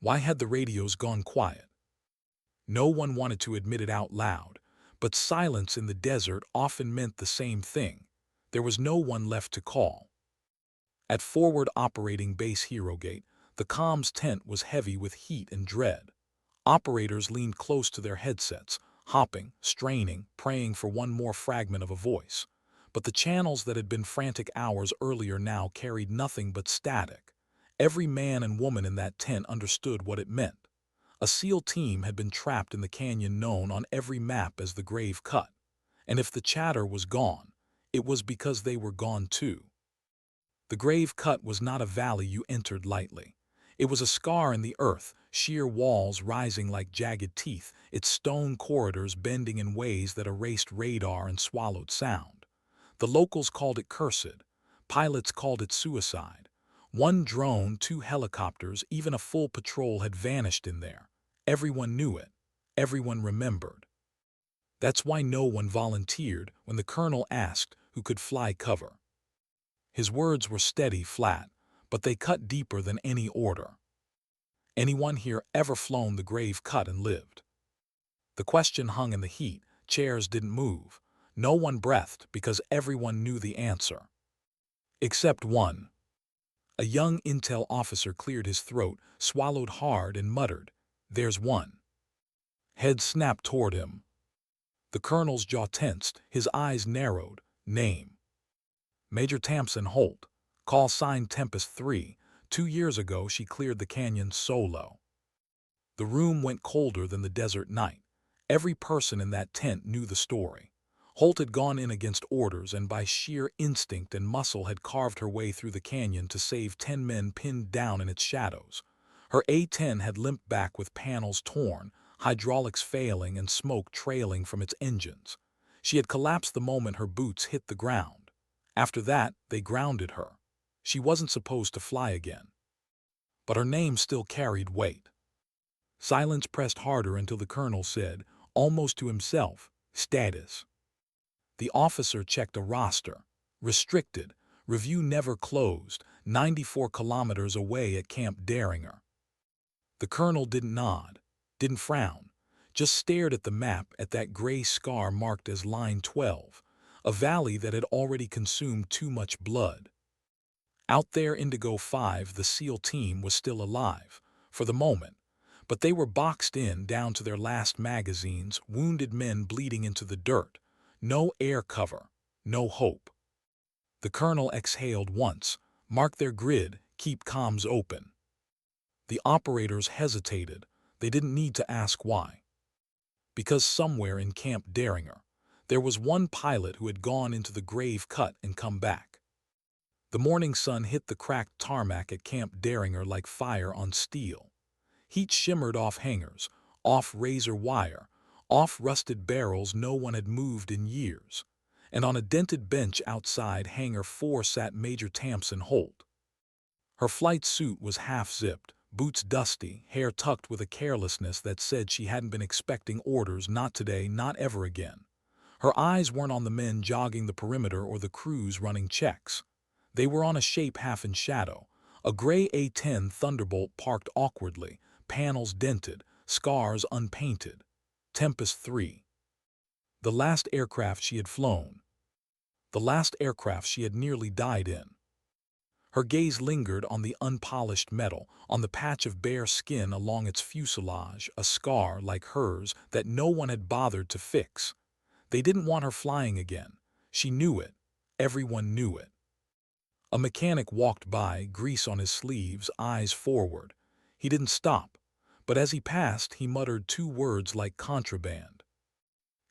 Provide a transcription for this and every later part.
Why had the radios gone quiet? No one wanted to admit it out loud, but silence in the desert often meant the same thing. There was no one left to call. At Forward Operating Base HeroGate, the comms tent was heavy with heat and dread. Operators leaned close to their headsets, hopping, straining, praying for one more fragment of a voice. But the channels that had been frantic hours earlier now carried nothing but static. Every man and woman in that tent understood what it meant. A SEAL team had been trapped in the canyon known on every map as the Grave Cut. And if the chatter was gone, it was because they were gone too. The Grave Cut was not a valley you entered lightly. It was a scar in the earth, sheer walls rising like jagged teeth, its stone corridors bending in ways that erased radar and swallowed sound. The locals called it cursed. Pilots called it suicide. One drone, two helicopters, even a full patrol had vanished in there. Everyone knew it. Everyone remembered. That's why no one volunteered when the colonel asked who could fly cover. His words were steady, flat, but they cut deeper than any order. Anyone here ever flown the Grave Cut and lived? The question hung in the heat. Chairs didn't move. No one breathed because everyone knew the answer. Except one. A young intel officer cleared his throat, swallowed hard, and muttered, "There's one." Head snapped toward him. The colonel's jaw tensed, his eyes narrowed. Name: Major Tamsin Holt. Call sign Tempest 3. 2 years ago she cleared the canyon solo. The room went colder than the desert night. Every person in that tent knew the story. Holt had gone in against orders and by sheer instinct and muscle had carved her way through the canyon to save 10 men pinned down in its shadows. Her A-10 had limped back with panels torn, hydraulics failing and smoke trailing from its engines. She had collapsed the moment her boots hit the ground. After that, they grounded her. She wasn't supposed to fly again. But her name still carried weight. Silence pressed harder until the colonel said, almost to himself, "Status." The officer checked a roster. Restricted. Review never closed. 94 kilometers away at Camp Daringer. The colonel didn't nod, didn't frown, just stared at the map at that gray scar marked as Line 12, a valley that had already consumed too much blood. Out there, Indigo 5, the SEAL team, was still alive, for the moment, but they were boxed in down to their last magazines, wounded men bleeding into the dirt. No air cover, no hope. The colonel exhaled once, mark their grid, keep comms open. The operators hesitated. They didn't need to ask why. Because somewhere in Camp Daringer, there was one pilot who had gone into the Grave Cut and come back. The morning sun hit the cracked tarmac at Camp Daringer like fire on steel. Heat shimmered off hangars, off razor wire, off rusted barrels no one had moved in years. And on a dented bench outside Hangar 4 sat Major Tamsin Holt. Her flight suit was half-zipped, boots dusty, hair tucked with a carelessness that said she hadn't been expecting orders, not today, not ever again. Her eyes weren't on the men jogging the perimeter or the crews running checks. They were on a shape half in shadow, a gray A-10 Thunderbolt parked awkwardly, panels dented, scars unpainted. Tempest 3. The last aircraft she had flown. The last aircraft she had nearly died in. Her gaze lingered on the unpolished metal, on the patch of bare skin along its fuselage, a scar like hers that no one had bothered to fix. They didn't want her flying again. She knew it. Everyone knew it. A mechanic walked by, grease on his sleeves, eyes forward. He didn't stop, but as he passed, he muttered 2 words like contraband.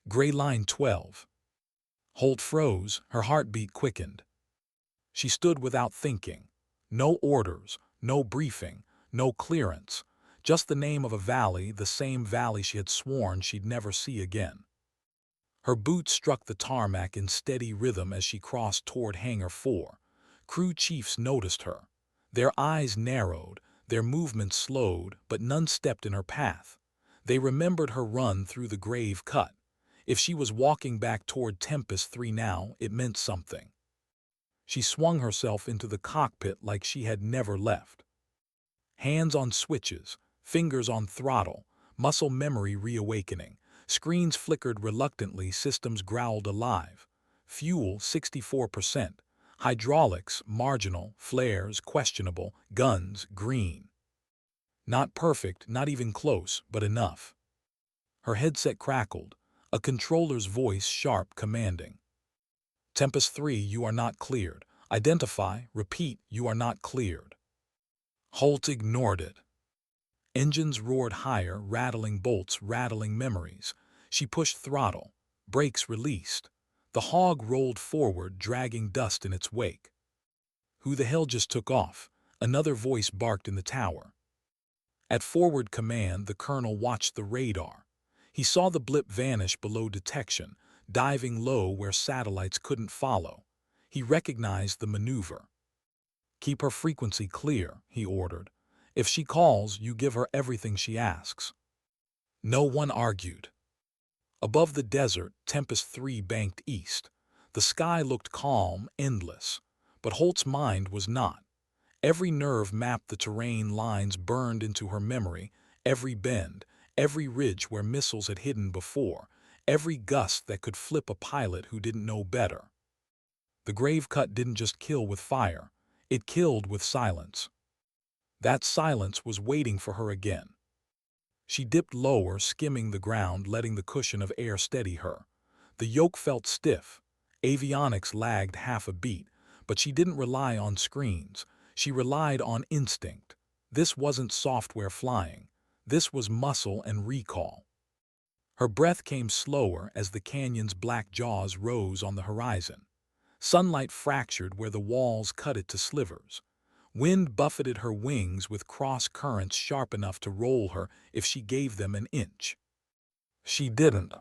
Gray Line 12. Holt froze, her heartbeat quickened. She stood without thinking. No orders, no briefing, no clearance, just the name of a valley, the same valley she had sworn she'd never see again. Her boots struck the tarmac in steady rhythm as she crossed toward Hangar 4. Crew chiefs noticed her. Their eyes narrowed, their movements slowed, but none stepped in her path. They remembered her run through the Grave Cut. If she was walking back toward Tempest 3 now, it meant something. She swung herself into the cockpit like she had never left. Hands on switches, Fingers on throttle, muscle memory reawakening. Screens flickered reluctantly, systems growled alive. Fuel 64%. Hydraulics marginal, flares questionable, guns green. Not perfect, not even close, but enough. Her headset crackled, a controller's voice sharp, commanding. Tempest 3, you are not cleared. Identify, repeat, you are not cleared. Holt ignored it. Engines roared higher, rattling bolts, rattling memories. She pushed throttle. Brakes released. The hog rolled forward, dragging dust in its wake. Who the hell just took off? Another voice barked in the tower. At forward command, the colonel watched the radar. He saw the blip vanish below detection, diving low where satellites couldn't follow. He recognized the maneuver. Keep her frequency clear, he ordered. If she calls, you give her everything she asks. No one argued. Above the desert, Tempest 3 banked east. The sky looked calm, endless. But Holt's mind was not. Every nerve mapped the terrain, lines burned into her memory, every bend, every ridge where missiles had hidden before, every gust that could flip a pilot who didn't know better. The grave cut didn't just kill with fire, it killed with silence. That silence was waiting for her again. She dipped lower, skimming the ground, letting the cushion of air steady her. The yoke felt stiff. Avionics lagged half a beat, but she didn't rely on screens. She relied on instinct. This wasn't software flying. This was muscle and recall. Her breath came slower as the canyon's black jaws rose on the horizon. Sunlight fractured where the walls cut it to slivers. Wind buffeted her wings with cross currents sharp enough to roll her if she gave them an inch. She didn't.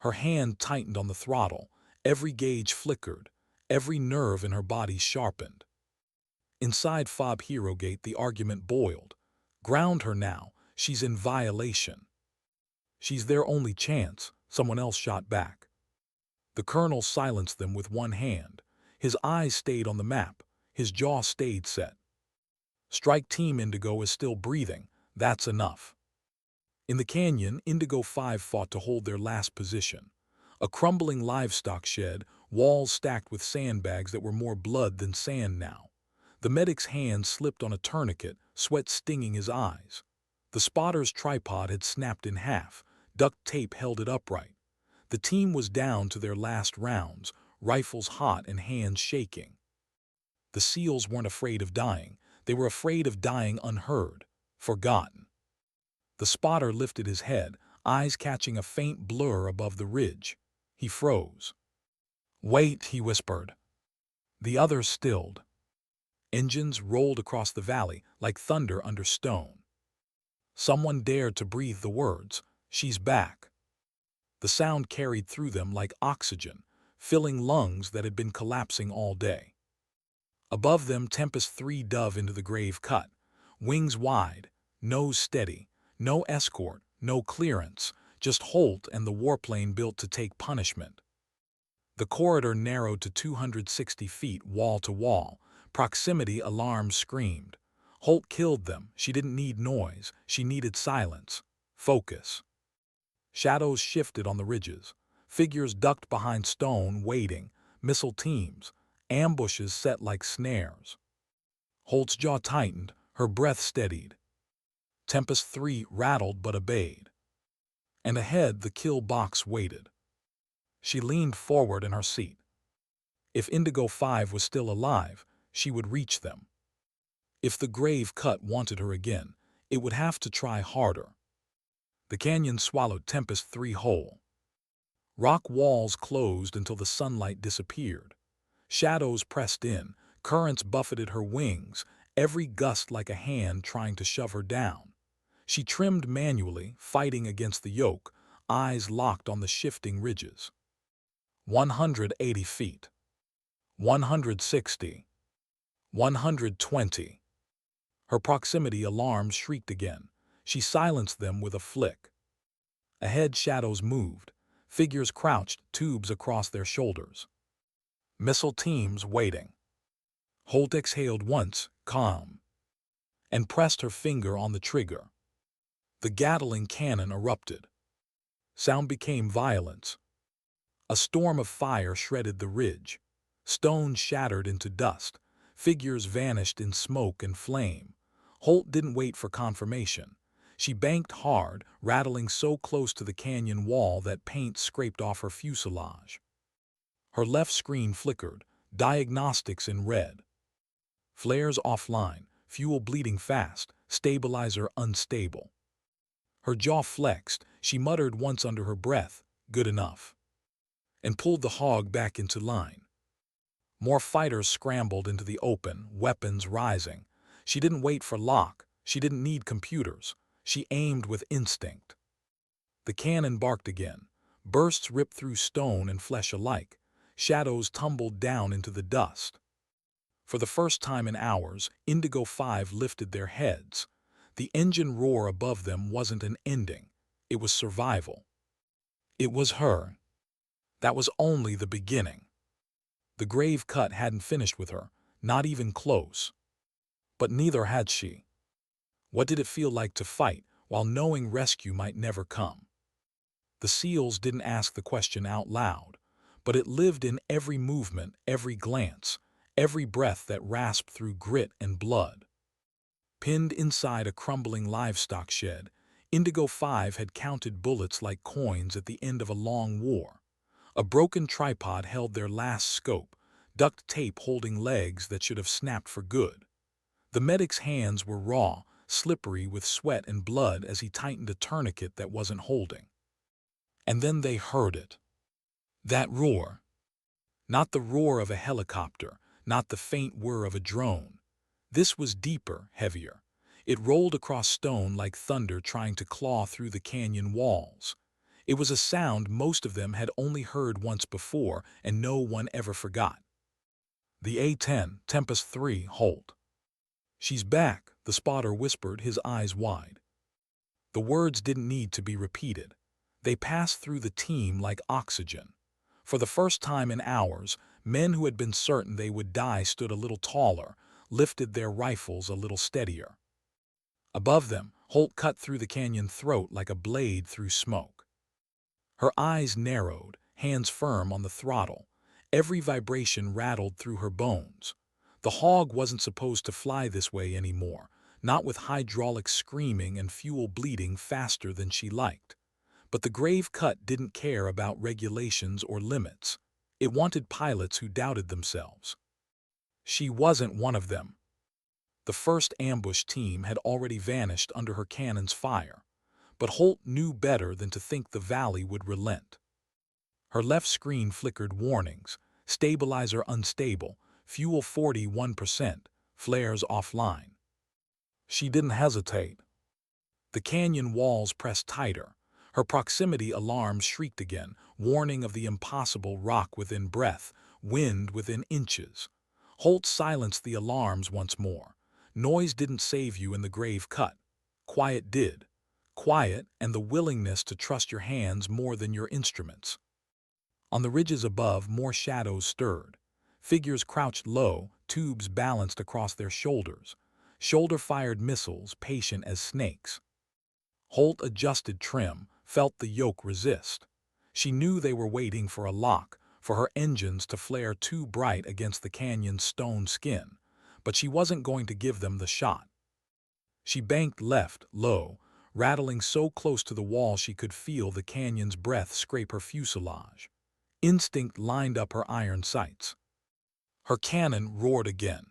Her hand tightened on the throttle. Every gauge flickered. Every nerve in her body sharpened. Inside Fob Hero Gate, the argument boiled. Ground her now. She's in violation. She's their only chance, someone else shot back. The colonel silenced them with one hand. His eyes stayed on the map. His jaw stayed set. Strike Team Indigo is still breathing. That's enough. In the canyon, Indigo 5 fought to hold their last position. A crumbling livestock shed, walls stacked with sandbags that were more blood than sand now. The medic's hand slipped on a tourniquet, sweat stinging his eyes. The spotter's tripod had snapped in half. Duct tape held it upright. The team was down to their last rounds, rifles hot and hands shaking. The SEALs weren't afraid of dying. They were afraid of dying unheard, forgotten. The spotter lifted his head, eyes catching a faint blur above the ridge. He froze. "Wait," he whispered. The others stilled. Engines rolled across the valley like thunder under stone. Someone dared to breathe the words, "She's back." The sound carried through them like oxygen, filling lungs that had been collapsing all day. Above them, Tempest 3 dove into the grave cut, wings wide, nose steady, no escort, no clearance, just Holt and the warplane built to take punishment. The corridor narrowed to 260 feet, wall to wall. Proximity alarms screamed. Holt killed them. She didn't need noise. She needed silence. Focus. Shadows shifted on the ridges. Figures ducked behind stone, waiting. Missile teams. Ambushes set like snares. Holt's jaw tightened. Her breath steadied. Tempest 3 rattled but obeyed. And ahead, the kill box waited. She leaned forward in her seat. If Indigo 5 was still alive, she would reach them. If the grave cut wanted her again, it would have to try harder. The canyon swallowed Tempest 3 whole. Rock walls closed until the sunlight disappeared. Shadows pressed in, currents buffeted her wings, every gust like a hand trying to shove her down. She trimmed manually, fighting against the yoke, eyes locked on the shifting ridges. 180 feet. 160. 120. Her proximity alarms shrieked again. She silenced them with a flick. Ahead, shadows moved. Figures crouched, tubes across their shoulders. Missile teams waiting. Holt exhaled once, calm, and pressed her finger on the trigger. The Gatling cannon erupted. Sound became violence. A storm of fire shredded the ridge. Stones shattered into dust. Figures vanished in smoke and flame. Holt didn't wait for confirmation. She banked hard, rattling so close to the canyon wall that paint scraped off her fuselage. Her left screen flickered, diagnostics in red. Flares offline, fuel bleeding fast, stabilizer unstable. Her jaw flexed, she muttered once under her breath, "Good enough," and pulled the hog back into line. More fighters scrambled into the open, weapons rising. She didn't wait for lock, she didn't need computers. She aimed with instinct. The cannon barked again. Bursts ripped through stone and flesh alike. Shadows tumbled down into the dust. For the first time in hours, Indigo 5 lifted their heads. The engine roar above them wasn't an ending. It was survival. It was her. That was only the beginning. The grave cut hadn't finished with her, not even close. But neither had she. What did it feel like to fight while knowing rescue might never come? The SEALs didn't ask the question out loud, but it lived in every movement, every glance, every breath that rasped through grit and blood. Pinned inside a crumbling livestock shed, Indigo 5 had counted bullets like coins at the end of a long war. A broken tripod held their last scope, duct tape holding legs that should have snapped for good. The medic's hands were raw, slippery with sweat and blood as he tightened a tourniquet that wasn't holding. And then they heard it. That roar. Not the roar of a helicopter, not the faint whir of a drone. This was deeper, heavier. It rolled across stone like thunder trying to claw through the canyon walls. It was a sound most of them had only heard once before and no one ever forgot. The A-10, Tempest 3, Holt. "She's back," the spotter whispered, his eyes wide. The words didn't need to be repeated. They passed through the team like oxygen. For the first time in hours, men who had been certain they would die stood a little taller, lifted their rifles a little steadier. Above them, Holt cut through the canyon throat like a blade through smoke. Her eyes narrowed, hands firm on the throttle. Every vibration rattled through her bones. The hog wasn't supposed to fly this way anymore, not with hydraulics screaming and fuel bleeding faster than she liked. But the grave cut didn't care about regulations or limits. It wanted pilots who doubted themselves. She wasn't one of them. The first ambush team had already vanished under her cannon's fire. But Holt knew better than to think the valley would relent. Her left screen flickered warnings: stabilizer unstable, fuel 41%, flares offline. She didn't hesitate. The canyon walls pressed tighter. Her proximity alarms shrieked again, warning of the impossible: rock within breath, wind within inches. Holt silenced the alarms once more. Noise didn't save you in the grave cut. Quiet did. Quiet and the willingness to trust your hands more than your instruments. On the ridges above, more shadows stirred. Figures crouched low, tubes balanced across their shoulders. Shoulder-fired missiles, patient as snakes. Holt adjusted trim, felt the yoke resist. She knew they were waiting for a lock, for her engines to flare too bright against the canyon's stone skin. But she wasn't going to give them the shot. She banked left, low, rattling so close to the wall she could feel the canyon's breath scrape her fuselage. Instinct lined up her iron sights. Her cannon roared again.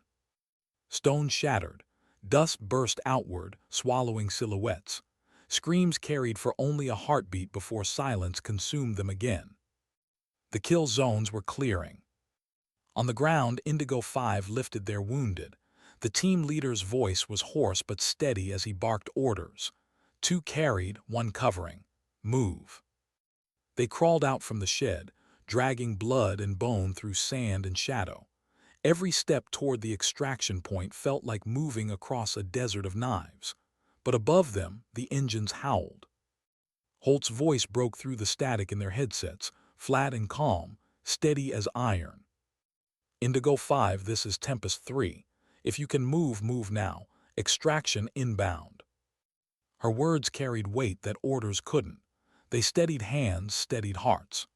Stone shattered. Dust burst outward, swallowing silhouettes. Screams carried for only a heartbeat before silence consumed them again. The kill zones were clearing. On the ground, Indigo 5 lifted their wounded. The team leader's voice was hoarse but steady as he barked orders. 2 carried, 1 covering. Move. They crawled out from the shed, dragging blood and bone through sand and shadow. Every step toward the extraction point felt like moving across a desert of knives. But above them, the engines howled. Holt's voice broke through the static in their headsets, flat and calm, steady as iron. "Indigo 5, this is Tempest 3. If you can move, move now. Extraction inbound." Her words carried weight that orders couldn't. They steadied hands, steadied hearts.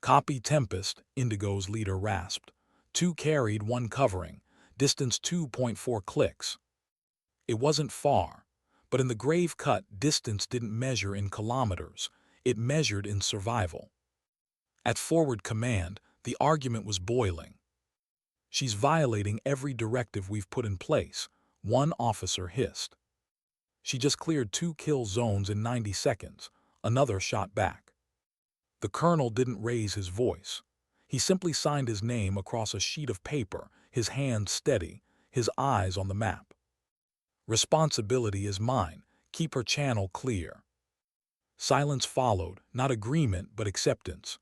"Copy Tempest," Indigo's leader rasped. "Two carried, one covering. Distance 2.4 clicks." It wasn't far, but in the grave cut, distance didn't measure in kilometers. It measured in survival. At forward command, the argument was boiling. "She's violating every directive we've put in place," one officer hissed. "She just cleared 2 kill zones in 90 seconds, another shot back." The colonel didn't raise his voice. He simply signed his name across a sheet of paper, his hand steady, his eyes on the map. "Responsibility is mine. Keep her channel clear." Silence followed, not agreement but acceptance.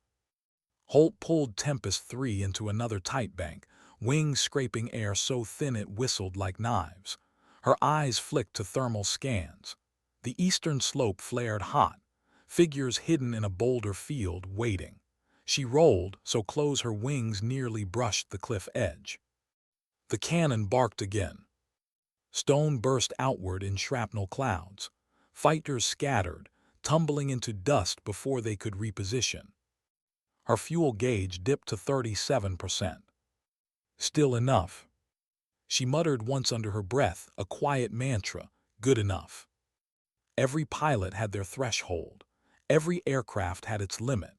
Holt pulled Tempest 3 into another tight bank, wings scraping air so thin it whistled like knives. Her eyes flicked to thermal scans. The eastern slope flared hot, figures hidden in a boulder field waiting. She rolled so close her wings nearly brushed the cliff edge. The cannon barked again. Stone burst outward in shrapnel clouds. Fighters scattered, tumbling into dust before they could reposition. Her fuel gauge dipped to 37%. "Still enough." She muttered once under her breath, a quiet mantra, "Good enough." Every pilot had their threshold. Every aircraft had its limit.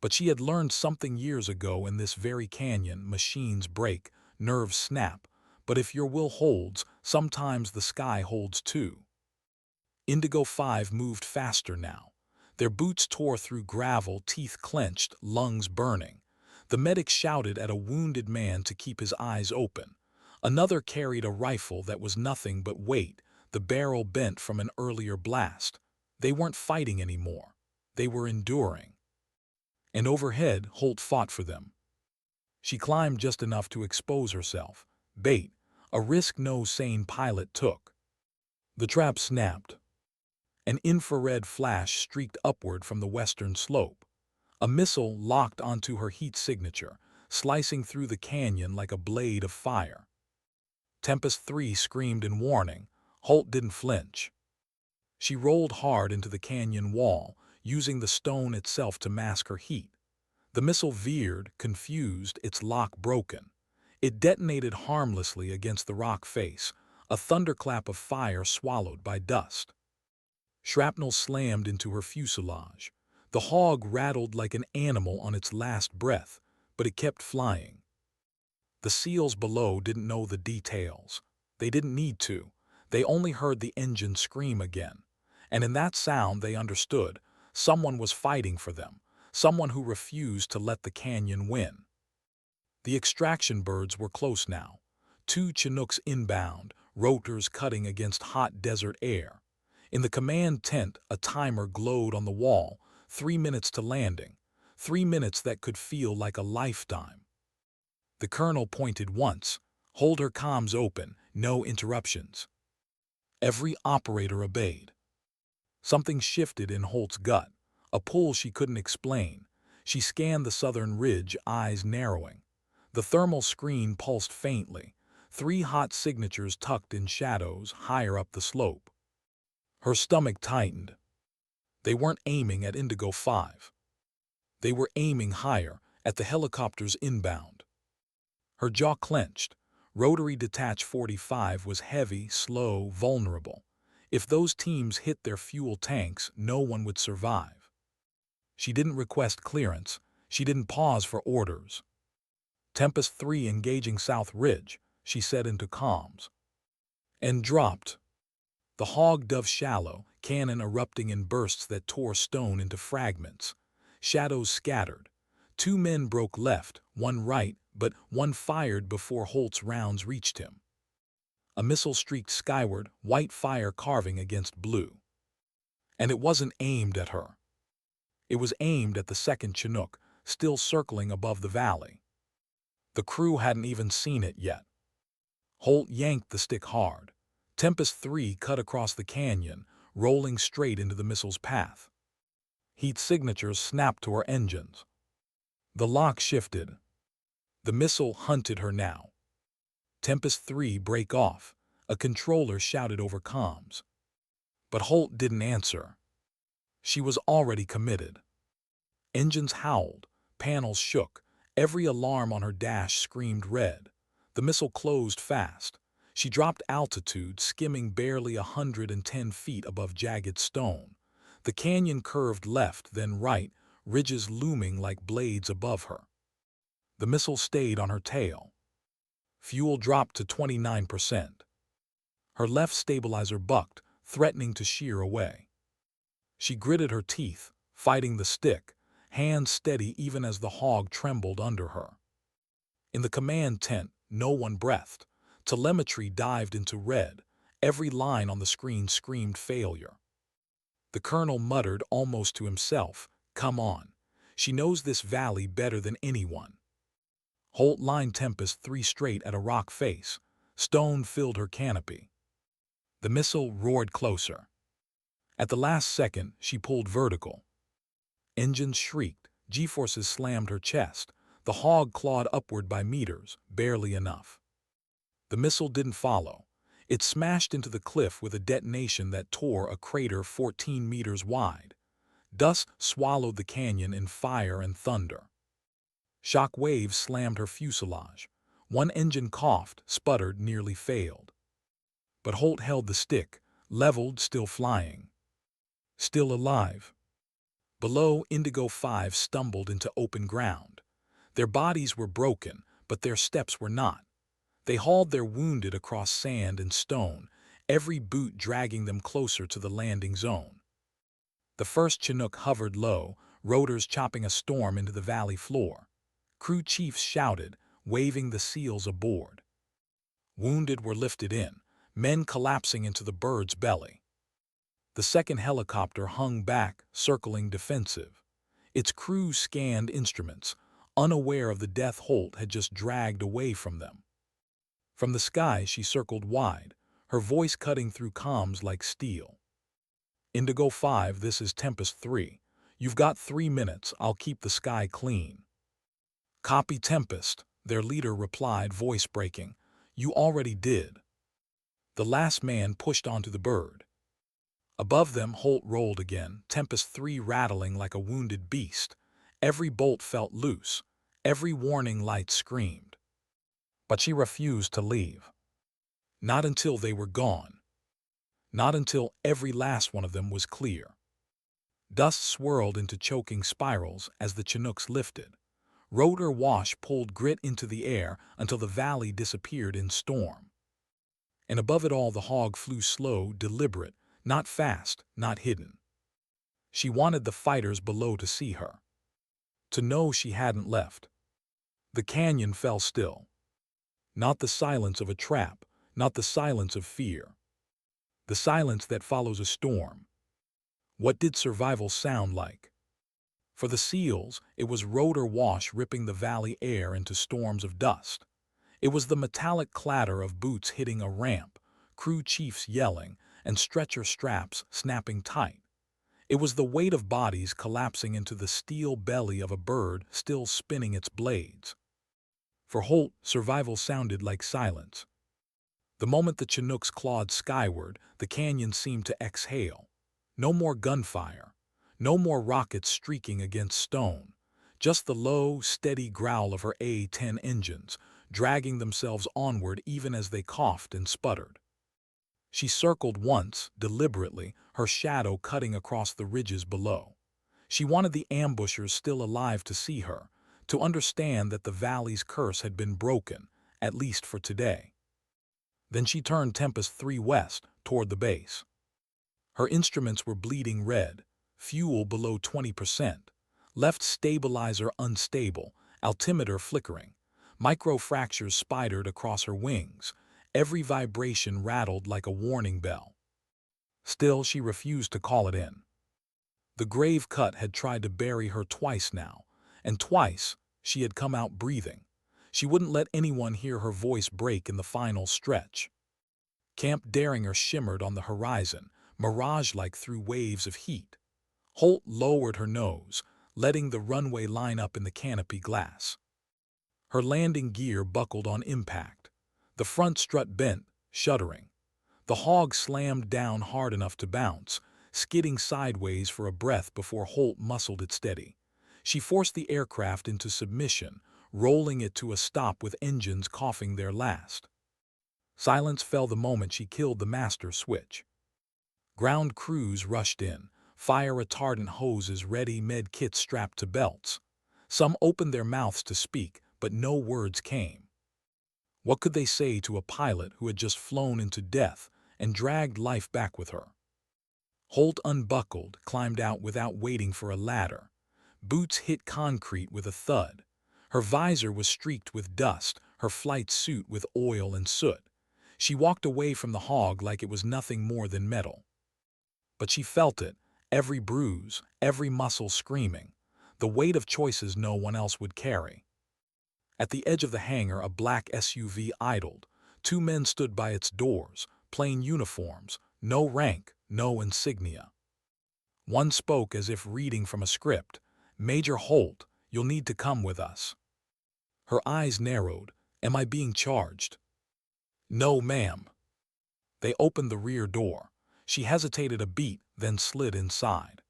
But she had learned something years ago in this very canyon: machines break, nerves snap, but if your will holds, sometimes the sky holds too. Indigo 5 moved faster now. Their boots tore through gravel, teeth clenched, lungs burning. The medic shouted at a wounded man to keep his eyes open. Another carried a rifle that was nothing but weight, the barrel bent from an earlier blast. They weren't fighting anymore. They were enduring. And overhead, Holt fought for them. She climbed just enough to expose herself. Bait, a risk no sane pilot took. The trap snapped. An infrared flash streaked upward from the western slope. A missile locked onto her heat signature, slicing through the canyon like a blade of fire. Tempest 3 screamed in warning. Holt didn't flinch. She rolled hard into the canyon wall, using the stone itself to mask her heat. The missile veered, confused, its lock broken. It detonated harmlessly against the rock face, a thunderclap of fire swallowed by dust. Shrapnel slammed into her fuselage. The hog rattled like an animal on its last breath, but it kept flying. The SEALs below didn't know the details. They didn't need to. They only heard the engine scream again. And in that sound they understood. Someone was fighting for them. Someone who refused to let the canyon win. The extraction birds were close now. 2 Chinooks inbound, rotors cutting against hot desert air. In the command tent, a timer glowed on the wall. 3 minutes to landing. 3 minutes that could feel like a lifetime. The colonel pointed once. "Hold her comms open, no interruptions." Every operator obeyed. Something shifted in Holt's gut, a pull she couldn't explain. She scanned the southern ridge, eyes narrowing. The thermal screen pulsed faintly, 3 hot signatures tucked in shadows higher up the slope. Her stomach tightened. They weren't aiming at Indigo 5. They were aiming higher, at the helicopters inbound. Her jaw clenched. Rotary Detach 45 was heavy, slow, vulnerable. If those teams hit their fuel tanks, no one would survive. She didn't request clearance. She didn't pause for orders. "Tempest 3 engaging South Ridge," she said into comms. And dropped. The hog dove shallow, cannon erupting in bursts that tore stone into fragments. Shadows scattered. 2 men broke left, one right, but one fired before Holt's rounds reached him. A missile streaked skyward, white fire carving against blue. And it wasn't aimed at her. It was aimed at the second Chinook, still circling above the valley. The crew hadn't even seen it yet. Holt yanked the stick hard. Tempest 3 cut across the canyon, rolling straight into the missile's path. Heat signatures snapped to her engines. The lock shifted. The missile hunted her now. Tempest 3 break off, a controller shouted over comms. But Holt didn't answer. She was already committed. Engines howled, panels shook, every alarm on her dash screamed red. The missile closed fast. She dropped altitude, skimming barely 110 feet above jagged stone. The canyon curved left, then right, ridges looming like blades above her. The missile stayed on her tail. Fuel dropped to 29%. Her left stabilizer bucked, threatening to shear away. She gritted her teeth, fighting the stick, hands steady even as the hog trembled under her. In the command tent, no one breathed. Telemetry dived into red. Every line on the screen screamed failure. The colonel muttered almost to himself, "Come on. She knows this valley better than anyone." Holt lined Tempest 3 straight at a rock face. Stone filled her canopy. The missile roared closer. At the last second, she pulled vertical. Engines shrieked, G-forces slammed her chest. The hog clawed upward by meters, barely enough. The missile didn't follow. It smashed into the cliff with a detonation that tore a crater 14 meters wide. Dust swallowed the canyon in fire and thunder. Shock waves slammed her fuselage. One engine coughed, sputtered, nearly failed. But Holt held the stick, leveled, still flying. Still alive. Below, Indigo 5 stumbled into open ground. Their bodies were broken, but their steps were not. They hauled their wounded across sand and stone, every boot dragging them closer to the landing zone. The first Chinook hovered low, rotors chopping a storm into the valley floor. Crew chiefs shouted, waving the seals aboard. Wounded were lifted in, men collapsing into the bird's belly. The second helicopter hung back, circling defensive. Its crew scanned instruments, unaware of the death Holt had just dragged away from them. From the sky she circled wide, her voice cutting through comms like steel. "Indigo 5, this is Tempest 3. You've got 3 minutes, I'll keep the sky clean." "Copy, Tempest," their leader replied, voice breaking. "You already did." The last man pushed onto the bird. Above them, Holt rolled again, Tempest 3 rattling like a wounded beast. Every bolt felt loose, every warning light screamed. But she refused to leave. Not until they were gone. Not until every last one of them was clear. Dust swirled into choking spirals as the Chinooks lifted. Rotor wash pulled grit into the air until the valley disappeared in storm. And above it all, the hog flew slow, deliberate, not fast, not hidden. She wanted the fighters below to see her, to know she hadn't left. The canyon fell still. Not the silence of a trap, not the silence of fear. The silence that follows a storm. What did survival sound like? For the SEALs, it was rotor wash ripping the valley air into storms of dust. It was the metallic clatter of boots hitting a ramp, crew chiefs yelling, and stretcher straps snapping tight. It was the weight of bodies collapsing into the steel belly of a bird still spinning its blades. For Holt, survival sounded like silence. The moment the Chinooks clawed skyward, the canyon seemed to exhale. No more gunfire. No more rockets streaking against stone. Just the low, steady growl of her A-10 engines, dragging themselves onward even as they coughed and sputtered. She circled once, deliberately, her shadow cutting across the ridges below. She wanted the ambushers still alive to see her, to understand that the valley's curse had been broken, at least for today. Then she turned Tempest 3 west, toward the base. Her instruments were bleeding red, fuel below 20%, left stabilizer unstable, altimeter flickering, microfractures spidered across her wings, every vibration rattled like a warning bell. Still, she refused to call it in. The grave cut had tried to bury her twice now, and twice she had come out breathing. She wouldn't let anyone hear her voice break in the final stretch. Camp Derringer shimmered on the horizon, mirage-like through waves of heat. Holt lowered her nose, letting the runway line up in the canopy glass. Her landing gear buckled on impact. The front strut bent, shuddering. The hog slammed down hard enough to bounce, skidding sideways for a breath before Holt muscled it steady. She forced the aircraft into submission, rolling it to a stop with engines coughing their last. Silence fell the moment she killed the master switch. Ground crews rushed in, fire retardant hoses ready, med kits strapped to belts. Some opened their mouths to speak, but no words came. What could they say to a pilot who had just flown into death and dragged life back with her? Holt unbuckled, climbed out without waiting for a ladder. Boots hit concrete with a thud. Her visor was streaked with dust, her flight suit with oil and soot. She walked away from the hog like it was nothing more than metal. But she felt it, every bruise, every muscle screaming, the weight of choices no one else would carry. At the edge of the hangar, a black SUV idled. Two men stood by its doors, plain uniforms, no rank, no insignia. One spoke as if reading from a script. "Major Holt, you'll need to come with us." Her eyes narrowed. "Am I being charged?" "No, ma'am." They opened the rear door. She hesitated a beat, then slid inside.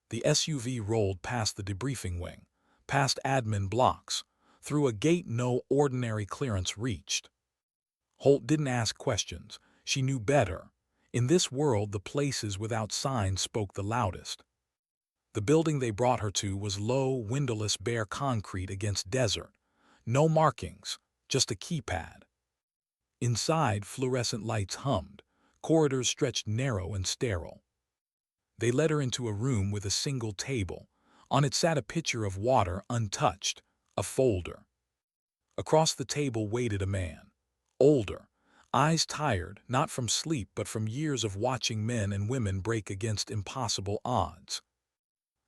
The SUV rolled past the debriefing wing, past admin blocks, through a gate no ordinary clearance reached. Holt didn't ask questions. She knew better. In this world, the places without signs spoke the loudest. The building they brought her to was low, windowless, bare concrete against desert. No markings, just a keypad. Inside, fluorescent lights hummed. Corridors stretched narrow and sterile. They led her into a room with a single table. On it sat a pitcher of water, untouched, a folder. Across the table waited a man. Older, eyes tired, not from sleep but from years of watching men and women break against impossible odds.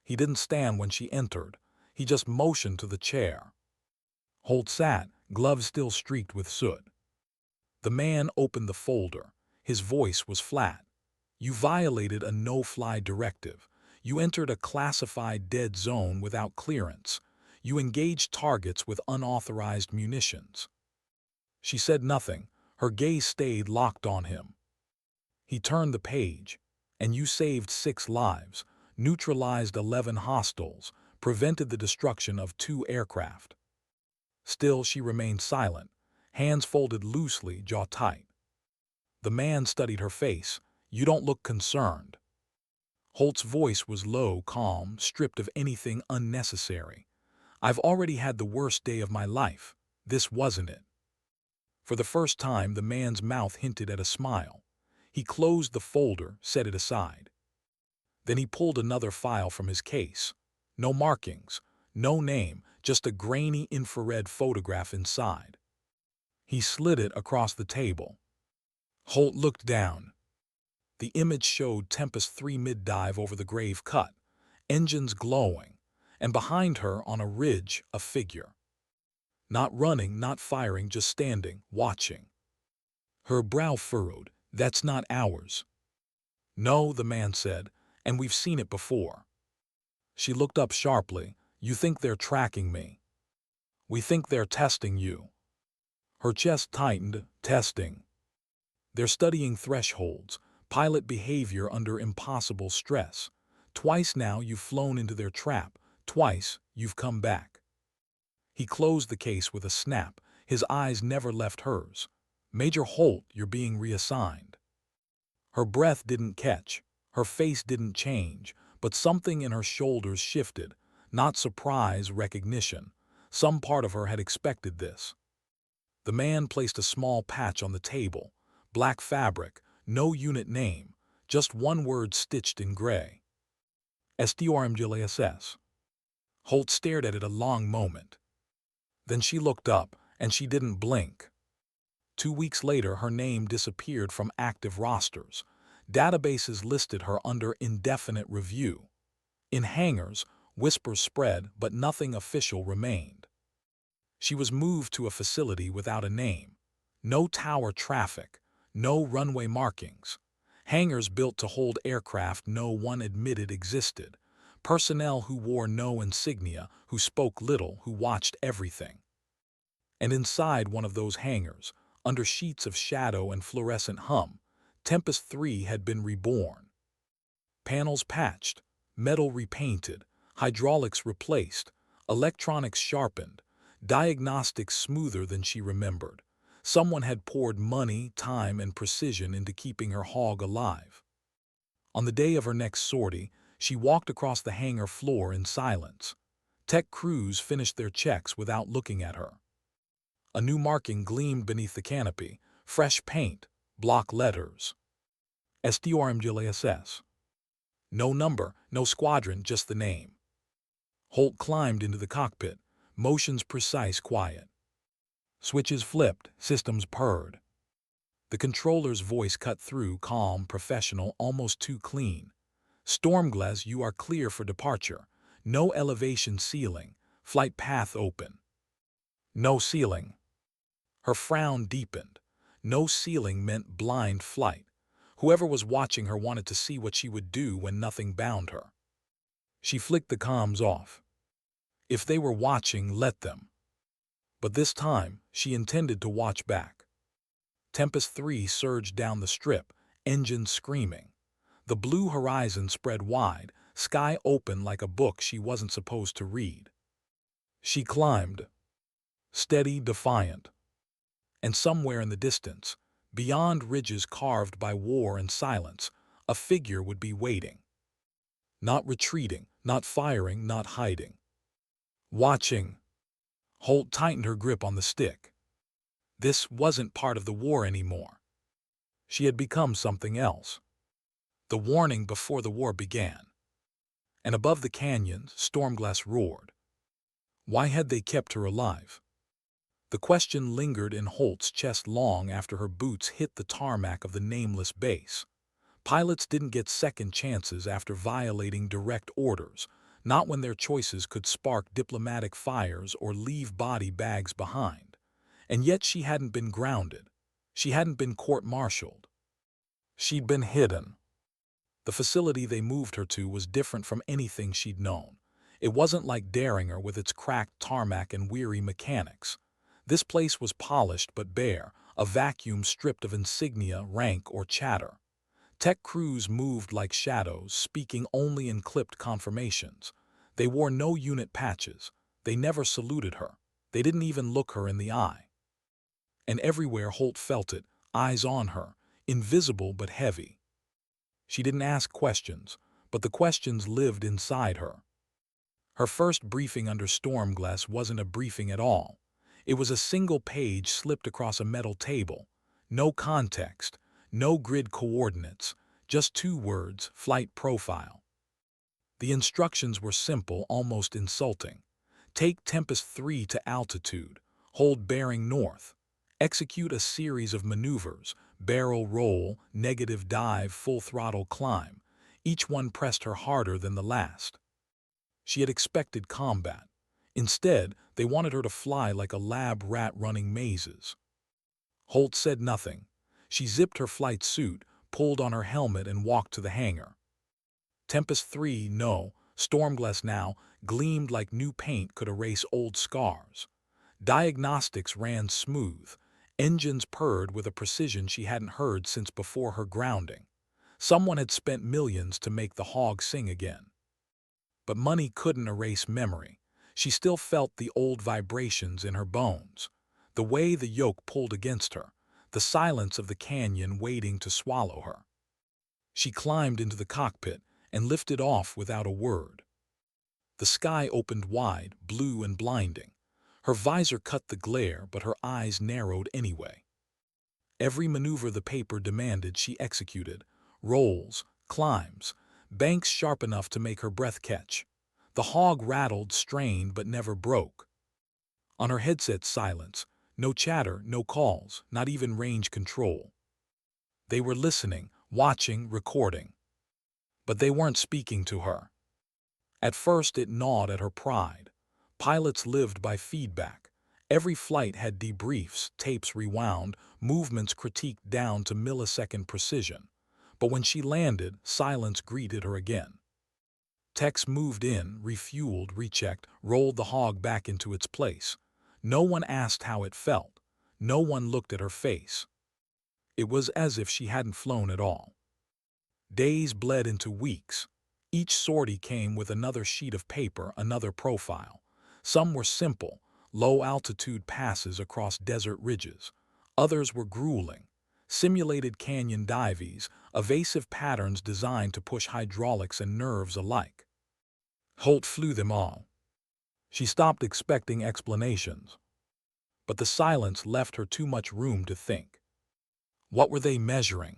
He didn't stand when she entered. He just motioned to the chair. Holt sat, gloves still streaked with soot. The man opened the folder. His voice was flat. "You violated a no-fly directive. You entered a classified dead zone without clearance. You engaged targets with unauthorized munitions." She said nothing. Her gaze stayed locked on him. He turned the page. "And you saved 6 lives, neutralized 11 hostiles, prevented the destruction of 2 aircraft." Still she remained silent, hands folded loosely, jaw tight. The man studied her face. "You don't look concerned." Holt's voice was low, calm, stripped of anything unnecessary. "I've already had the worst day of my life. This wasn't it." For the first time, the man's mouth hinted at a smile. He closed the folder, set it aside. Then he pulled another file from his case. No markings, no name, just a grainy infrared photograph inside. He slid it across the table. Holt looked down. The image showed Tempest 3 mid-dive over the grave cut, engines glowing, and behind her on a ridge, a figure. Not running, not firing, just standing, watching. Her brow furrowed. "That's not ours." "No," the man said, "and we've seen it before." She looked up sharply. "You think they're tracking me?" "We think they're testing you." Her chest tightened. "Testing?" "They're studying thresholds, pilot behavior under impossible stress. Twice now you've flown into their trap. Twice you've come back." He closed the case with a snap. His eyes never left hers. "Major Holt, you're being reassigned." Her breath didn't catch. Her face didn't change, but something in her shoulders shifted. Not surprise, recognition. Some part of her had expected this. The man placed a small patch on the table. Black fabric, no unit name, just one word stitched in gray. Stormglass. Holt stared at it a long moment. Then she looked up, and she didn't blink. 2 weeks later, her name disappeared from active rosters. Databases listed her under indefinite review. In hangars, whispers spread, but nothing official remained. She was moved to a facility without a name. No tower traffic, no runway markings. Hangars built to hold aircraft no one admitted existed. Personnel who wore no insignia, who spoke little, who watched everything. And inside one of those hangars, under sheets of shadow and fluorescent hum, Tempest 3 had been reborn. Panels patched, metal repainted, hydraulics replaced, electronics sharpened, diagnostics smoother than she remembered. Someone had poured money, time, and precision into keeping her hog alive. On the day of her next sortie, she walked across the hangar floor in silence. Tech crews finished their checks without looking at her. A new marking gleamed beneath the canopy, fresh paint, block letters. Stormglass. No number, no squadron, just the name. Holt climbed into the cockpit, motions precise, quiet. Switches flipped, systems purred. The controller's voice cut through, calm, professional, almost too clean. Stormglass, you are clear for departure. No elevation ceiling, flight path open. No ceiling. Her frown deepened. No ceiling meant blind flight. Whoever was watching her wanted to see what she would do when nothing bound her. She flicked the comms off. If they were watching, let them. But this time, she intended to watch back. Tempest 3 surged down the strip, engines screaming. The blue horizon spread wide, sky open like a book she wasn't supposed to read. She climbed, steady, defiant. And somewhere in the distance, beyond ridges carved by war and silence, a figure would be waiting. Not retreating, not firing, not hiding. Watching. Holt tightened her grip on the stick. This wasn't part of the war anymore. She had become something else. The warning before the war began. And above the canyons, Stormglass roared. Why had they kept her alive? The question lingered in Holt's chest long after her boots hit the tarmac of the nameless base. Pilots didn't get second chances after violating direct orders, not when their choices could spark diplomatic fires or leave body bags behind. And yet she hadn't been grounded. She hadn't been court-martialed. She'd been hidden. The facility they moved her to was different from anything she'd known. It wasn't like Daringer with its cracked tarmac and weary mechanics. This place was polished but bare, a vacuum stripped of insignia, rank, or chatter. Tech crews moved like shadows, speaking only in clipped confirmations. They wore no unit patches. They never saluted her. They didn't even look her in the eye. And everywhere Holt felt it, eyes on her, invisible but heavy. She didn't ask questions, but the questions lived inside her. Her first briefing under Stormglass wasn't a briefing at all. It was a single page slipped across a metal table. No context, no grid coordinates, just 2 words, flight profile. The instructions were simple, almost insulting. Take Tempest 3 to altitude, hold bearing north. Execute a series of maneuvers, barrel roll, negative dive, full throttle climb. Each one pressed her harder than the last. She had expected combat. Instead, they wanted her to fly like a lab rat running mazes. Holt said nothing. She zipped her flight suit, pulled on her helmet, and walked to the hangar. Tempest 3, no, Stormglass now, gleamed like new paint could erase old scars. Diagnostics ran smooth. Engines purred with a precision she hadn't heard since before her grounding. Someone had spent millions to make the hog sing again. But money couldn't erase memory. She still felt the old vibrations in her bones. The way the yoke pulled against her. The silence of the canyon waiting to swallow her. She climbed into the cockpit and lifted off without a word. The sky opened wide, blue and blinding. Her visor cut the glare, but her eyes narrowed anyway. Every maneuver the paper demanded she executed. Rolls, climbs, banks sharp enough to make her breath catch. The hog rattled, strained, but never broke. On her headset, silence. No chatter, no calls, not even range control. They were listening, watching, recording. But they weren't speaking to her. At first it gnawed at her pride. Pilots lived by feedback. Every flight had debriefs, tapes rewound, movements critiqued down to millisecond precision. But when she landed, silence greeted her again. Techs moved in, refueled, rechecked, rolled the hog back into its place. No one asked how it felt. No one looked at her face. It was as if she hadn't flown at all. Days bled into weeks. Each sortie came with another sheet of paper, another profile. Some were simple, low-altitude passes across desert ridges. Others were grueling, simulated canyon dives, evasive patterns designed to push hydraulics and nerves alike. Holt flew them all. She stopped expecting explanations. But the silence left her too much room to think. What were they measuring?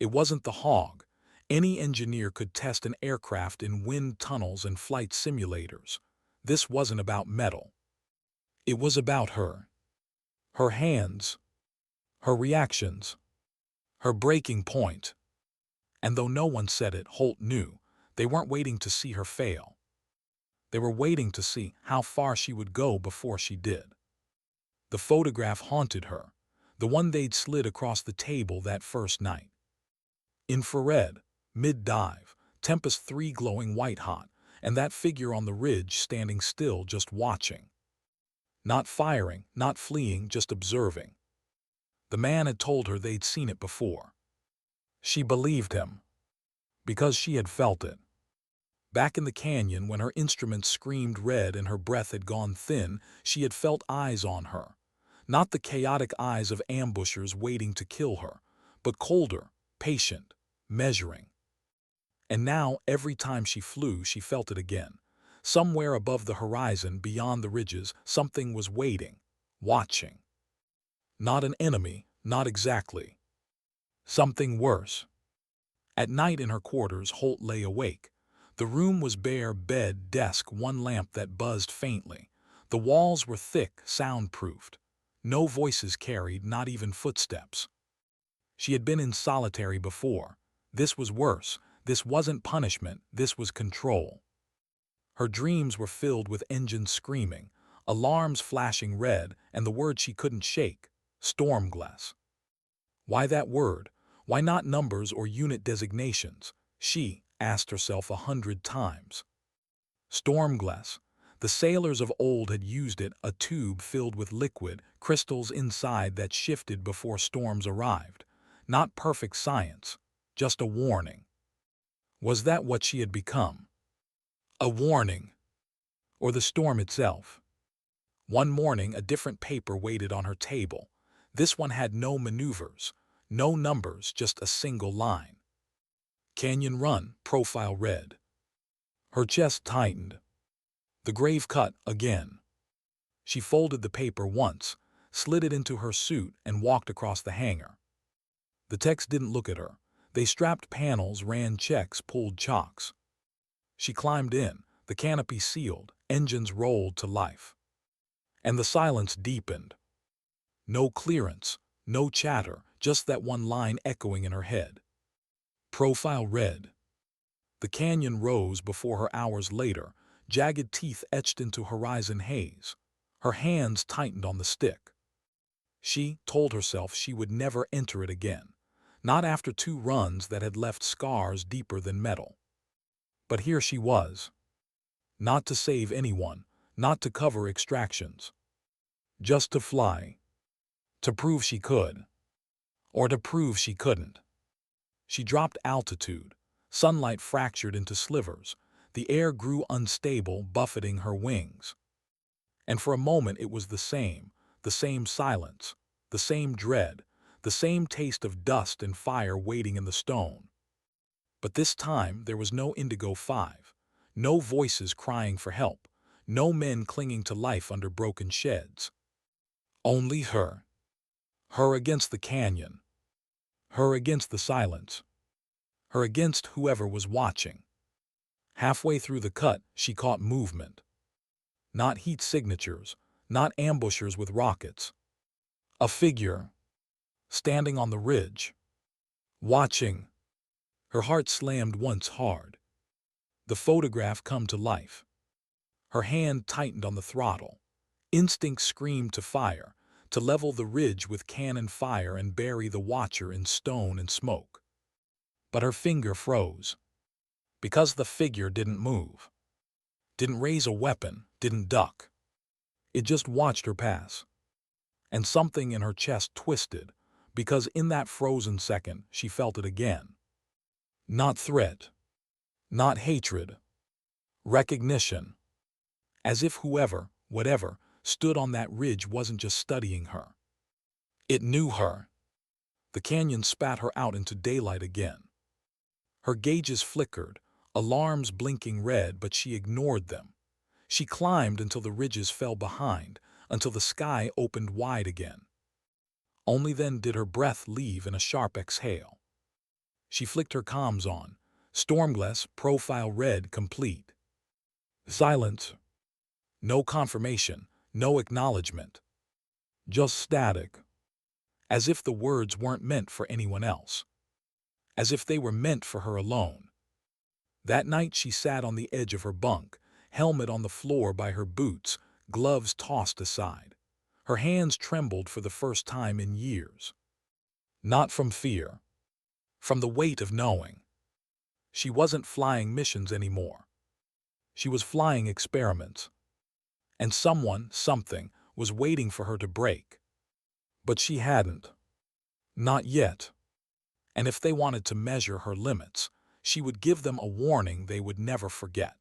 It wasn't the hog. Any engineer could test an aircraft in wind tunnels and flight simulators. This wasn't about metal. It was about her. Her hands, her reactions, her breaking point. And though no one said it, Holt knew. They weren't waiting to see her fail. They were waiting to see how far she would go before she did. The photograph haunted her, the one they'd slid across the table that first night. Infrared, mid-dive, Tempest 3 glowing white-hot, and that figure on the ridge standing still just watching. Not firing, not fleeing, just observing. The man had told her they'd seen it before. She believed him, because she had felt it. Back in the canyon, when her instruments screamed red and her breath had gone thin, she had felt eyes on her. Not the chaotic eyes of ambushers waiting to kill her, but colder, patient, measuring. And now, every time she flew, she felt it again. Somewhere above the horizon, beyond the ridges, something was waiting, watching. Not an enemy, not exactly. Something worse. At night in her quarters, Holt lay awake. The room was bare, bed, desk, one lamp that buzzed faintly. The walls were thick, soundproofed. No voices carried, not even footsteps. She had been in solitary before. This was worse. This wasn't punishment, this was control. Her dreams were filled with engines screaming, alarms flashing red, and the word she couldn't shake, Stormglass. Why that word? Why not numbers or unit designations? She asked herself 100 times. Stormglass. The sailors of old had used it, a tube filled with liquid, crystals inside that shifted before storms arrived. Not perfect science, just a warning. Was that what she had become? A warning. Or the storm itself? One morning, a different paper waited on her table. This one had no maneuvers, no numbers, just a single line. Canyon Run, profile red. Her chest tightened. The grave cut again. She folded the paper once, slid it into her suit, and walked across the hangar. The techs didn't look at her. They strapped panels, ran checks, pulled chocks. She climbed in, the canopy sealed, engines rolled to life. And the silence deepened. No clearance, no chatter, just that one line echoing in her head. Profile red. The canyon rose before her hours later, jagged teeth etched into horizon haze. Her hands tightened on the stick. She told herself she would never enter it again, not after 2 runs that had left scars deeper than metal. But here she was. Not to save anyone, not to cover extractions. Just to fly. To prove she could. Or to prove she couldn't. She dropped altitude. Sunlight fractured into slivers. The air grew unstable, buffeting her wings. And for a moment it was the same silence, the same dread, the same taste of dust and fire waiting in the stone. But this time there was no Indigo 5, no voices crying for help, no men clinging to life under broken sheds. Only her. Her against the canyon. Her against the silence. Her against whoever was watching. Halfway through the cut, she caught movement. Not heat signatures, not ambushers with rockets. A figure, standing on the ridge, watching. Her heart slammed once hard. The photograph come to life. Her hand tightened on the throttle. Instinct screamed to fire, to level the ridge with cannon fire and bury the watcher in stone and smoke. But her finger froze. Because the figure didn't move. Didn't raise a weapon, didn't duck. It just watched her pass. And something in her chest twisted. because in that frozen second she felt it again. Not threat, not hatred, recognition, as if whoever, whatever, stood on that ridge wasn't just studying her. It knew her. The canyon spat her out into daylight again. Her gauges flickered, alarms blinking red, but she ignored them. She climbed until the ridges fell behind, until the sky opened wide again. Only then did her breath leave in a sharp exhale. She flicked her comms on. Stormglass, profile red, complete. Silence. No confirmation, no acknowledgement. Just static. As if the words weren't meant for anyone else. As if they were meant for her alone. That night she sat on the edge of her bunk, helmet on the floor by her boots, gloves tossed aside. Her hands trembled for the first time in years. Not from fear. From the weight of knowing. She wasn't flying missions anymore. She was flying experiments. And someone, something, was waiting for her to break. But she hadn't. Not yet. And if they wanted to measure her limits, she would give them a warning they would never forget.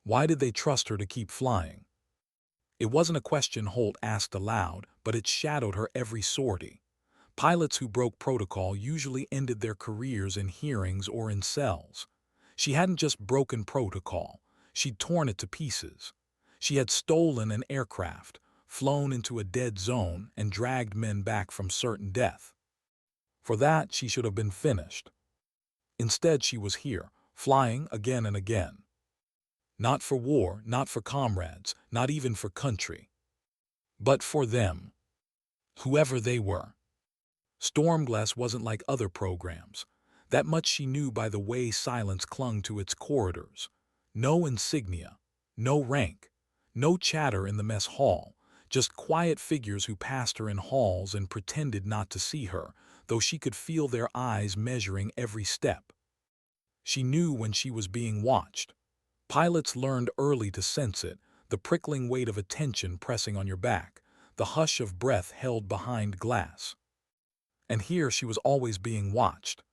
Why did they trust her to keep flying? It wasn't a question Holt asked aloud, but it shadowed her every sortie. Pilots who broke protocol usually ended their careers in hearings or in cells. She hadn't just broken protocol, she'd torn it to pieces. She had stolen an aircraft, flown into a dead zone, and dragged men back from certain death. For that, she should have been finished. Instead, she was here, flying again and again. Not for war, not for comrades, not even for country. But for them. Whoever they were. Stormglass wasn't like other programs. That much she knew by the way silence clung to its corridors. No insignia, no rank, no chatter in the mess hall, just quiet figures who passed her in halls and pretended not to see her, though she could feel their eyes measuring every step. She knew when she was being watched. Pilots learned early to sense it, the prickling weight of attention pressing on your back, the hush of breath held behind glass. And here she was always being watched.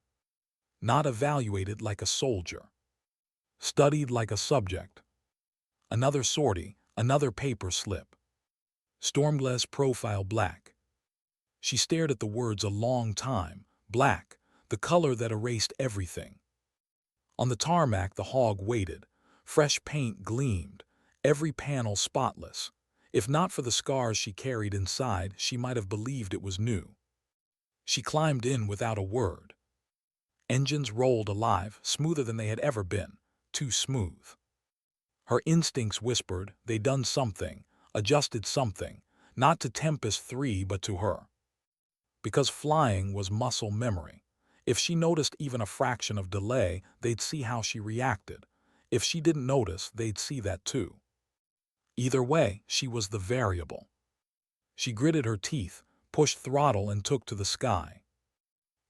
Not evaluated like a soldier. Studied like a subject. Another sortie, another paper slip. Stormglass profile black. She stared at the words a long time, black, the color that erased everything. On the tarmac the hog waited. Fresh paint gleamed, every panel spotless. If not for the scars she carried inside, she might have believed it was new. She climbed in without a word. Engines rolled alive, smoother than they had ever been, too smooth. Her instincts whispered they'd done something, adjusted something, not to Tempest 3 but to her. Because flying was muscle memory. If she noticed even a fraction of delay, they'd see how she reacted. If she didn't notice, they'd see that too. Either way, she was the variable. She gritted her teeth, pushed throttle and took to the sky.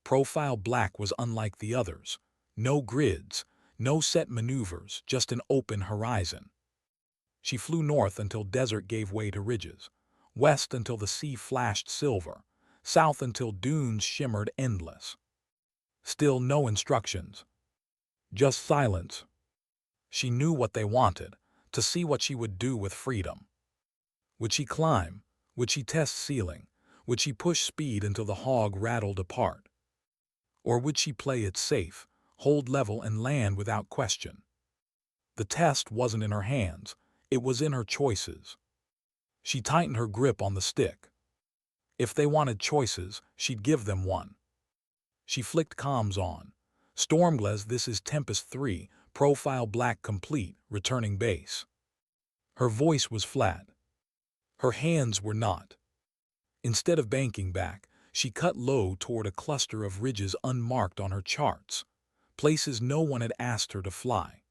Profile black was unlike the others. No grids, no set maneuvers, just an open horizon. She flew north until desert gave way to ridges, west until the sea flashed silver, south until dunes shimmered endless. Still no instructions. Just silence. She knew what they wanted, to see what she would do with freedom. Would she climb? Would she test ceiling? Would she push speed until the hog rattled apart? Or would she play it safe, hold level and land without question? The test wasn't in her hands, it was in her choices. She tightened her grip on the stick. If they wanted choices, she'd give them one. She flicked comms on. Stormglass, this is Tempest 3, profile black complete, returning base. Her voice was flat. Her hands were not. Instead of banking back, she cut low toward a cluster of ridges unmarked on her charts, places no one had asked her to fly.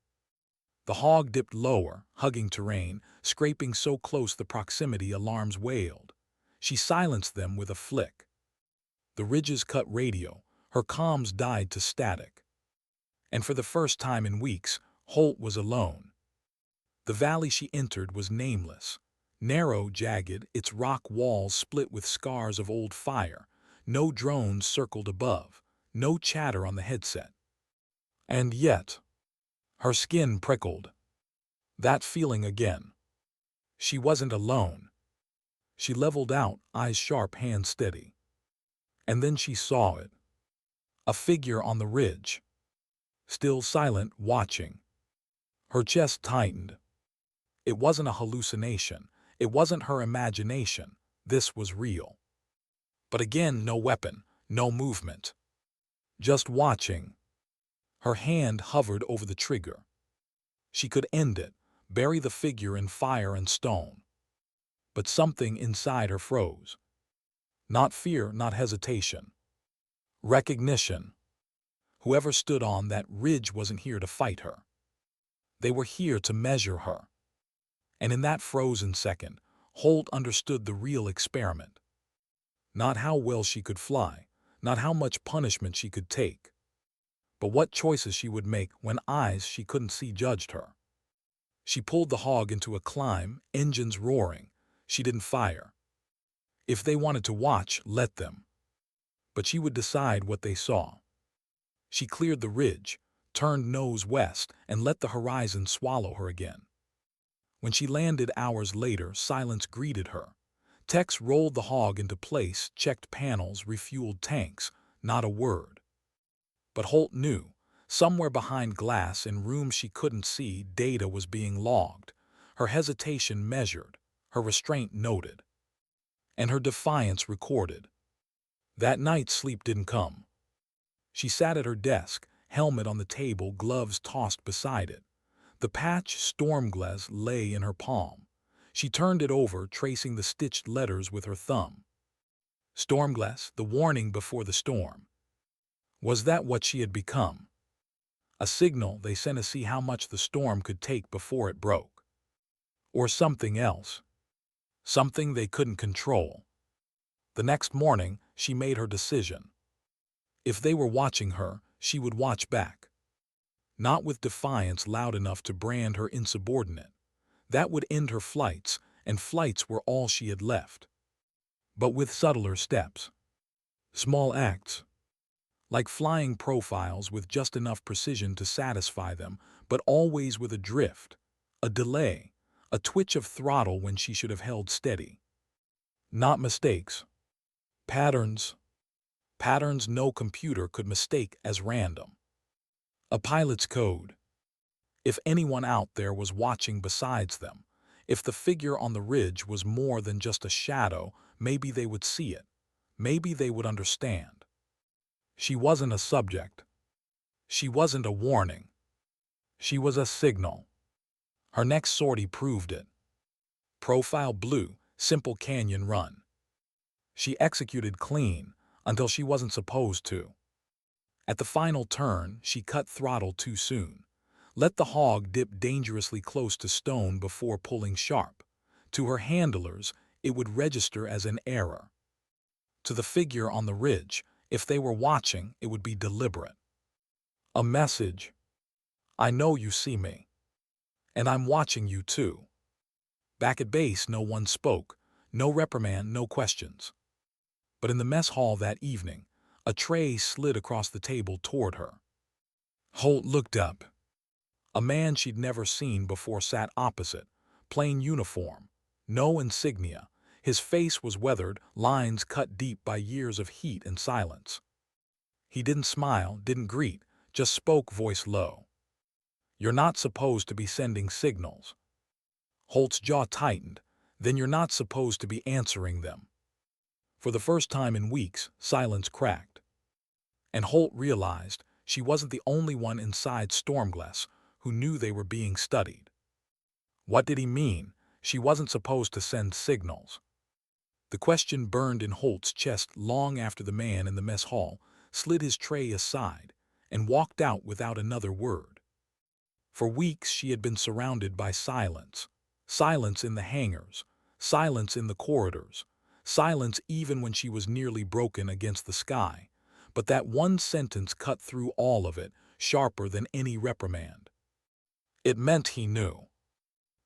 The hog dipped lower, hugging terrain, scraping so close the proximity alarms wailed. She silenced them with a flick. The ridges cut radio, her comms died to static. And for the first time in weeks, Holt was alone. The valley she entered was nameless. Narrow, jagged, its rock walls split with scars of old fire. No drones circled above, no chatter on the headset. And yet, her skin prickled. That feeling again. She wasn't alone. She leveled out, eyes sharp, hands steady. And then she saw it. A figure on the ridge. Still silent, watching. Her chest tightened. It wasn't a hallucination. It wasn't her imagination. This was real. But again, no weapon, no movement. Just watching. Her hand hovered over the trigger. She could end it, bury the figure in fire and stone. But something inside her froze. Not fear, not hesitation. Recognition. Whoever stood on that ridge wasn't here to fight her. They were here to measure her. And in that frozen second, Holt understood the real experiment. Not how well she could fly, not how much punishment she could take, but what choices she would make when eyes she couldn't see judged her. She pulled the hog into a climb, engines roaring. She didn't fire. If they wanted to watch, let them. But she would decide what they saw. She cleared the ridge, turned nose west, and let the horizon swallow her again. When she landed hours later, silence greeted her. Tex rolled the hog into place, checked panels, refueled tanks. Not a word. But Holt knew. Somewhere behind glass, in rooms she couldn't see, data was being logged. Her hesitation measured, her restraint noted, and her defiance recorded. That night, sleep didn't come. She sat at her desk, helmet on the table, gloves tossed beside it. The patch Stormglass lay in her palm. She turned it over, tracing the stitched letters with her thumb. Stormglass, the warning before the storm. Was that what she had become? A signal they sent to see how much the storm could take before it broke. Or something else. Something they couldn't control. The next morning, she made her decision. If they were watching her, she would watch back. Not with defiance loud enough to brand her insubordinate. That would end her flights, and flights were all she had left. But with subtler steps. Small acts. Like flying profiles with just enough precision to satisfy them, but always with a drift, a delay, a twitch of throttle when she should have held steady. Not mistakes. Patterns. Patterns no computer could mistake as random. A pilot's code. If anyone out there was watching besides them, if the figure on the ridge was more than just a shadow, maybe they would see it. Maybe they would understand. She wasn't a subject. She wasn't a warning. She was a signal. Her next sortie proved it. Profile blue, simple canyon run. She executed clean until she wasn't supposed to. At the final turn, she cut throttle too soon. Let the hog dip dangerously close to stone before pulling sharp. To her handlers, it would register as an error. To the figure on the ridge, if they were watching, it would be deliberate. A message. I know you see me. And I'm watching you too. Back at base, no one spoke. No reprimand, no questions. But in the mess hall that evening, a tray slid across the table toward her. Holt looked up. A man she'd never seen before sat opposite, plain uniform, no insignia. His face was weathered, lines cut deep by years of heat and silence. He didn't smile, didn't greet, just spoke, voice low. You're not supposed to be sending signals. Holt's jaw tightened. Then you're not supposed to be answering them. For the first time in weeks, silence cracked. And Holt realized she wasn't the only one inside Stormglass who knew they were being studied. What did he mean? She wasn't supposed to send signals. The question burned in Holt's chest long after the man in the mess hall slid his tray aside and walked out without another word. For weeks she had been surrounded by silence. Silence in the hangars, silence in the corridors, silence even when she was nearly broken against the sky. But that one sentence cut through all of it, sharper than any reprimand. It meant he knew.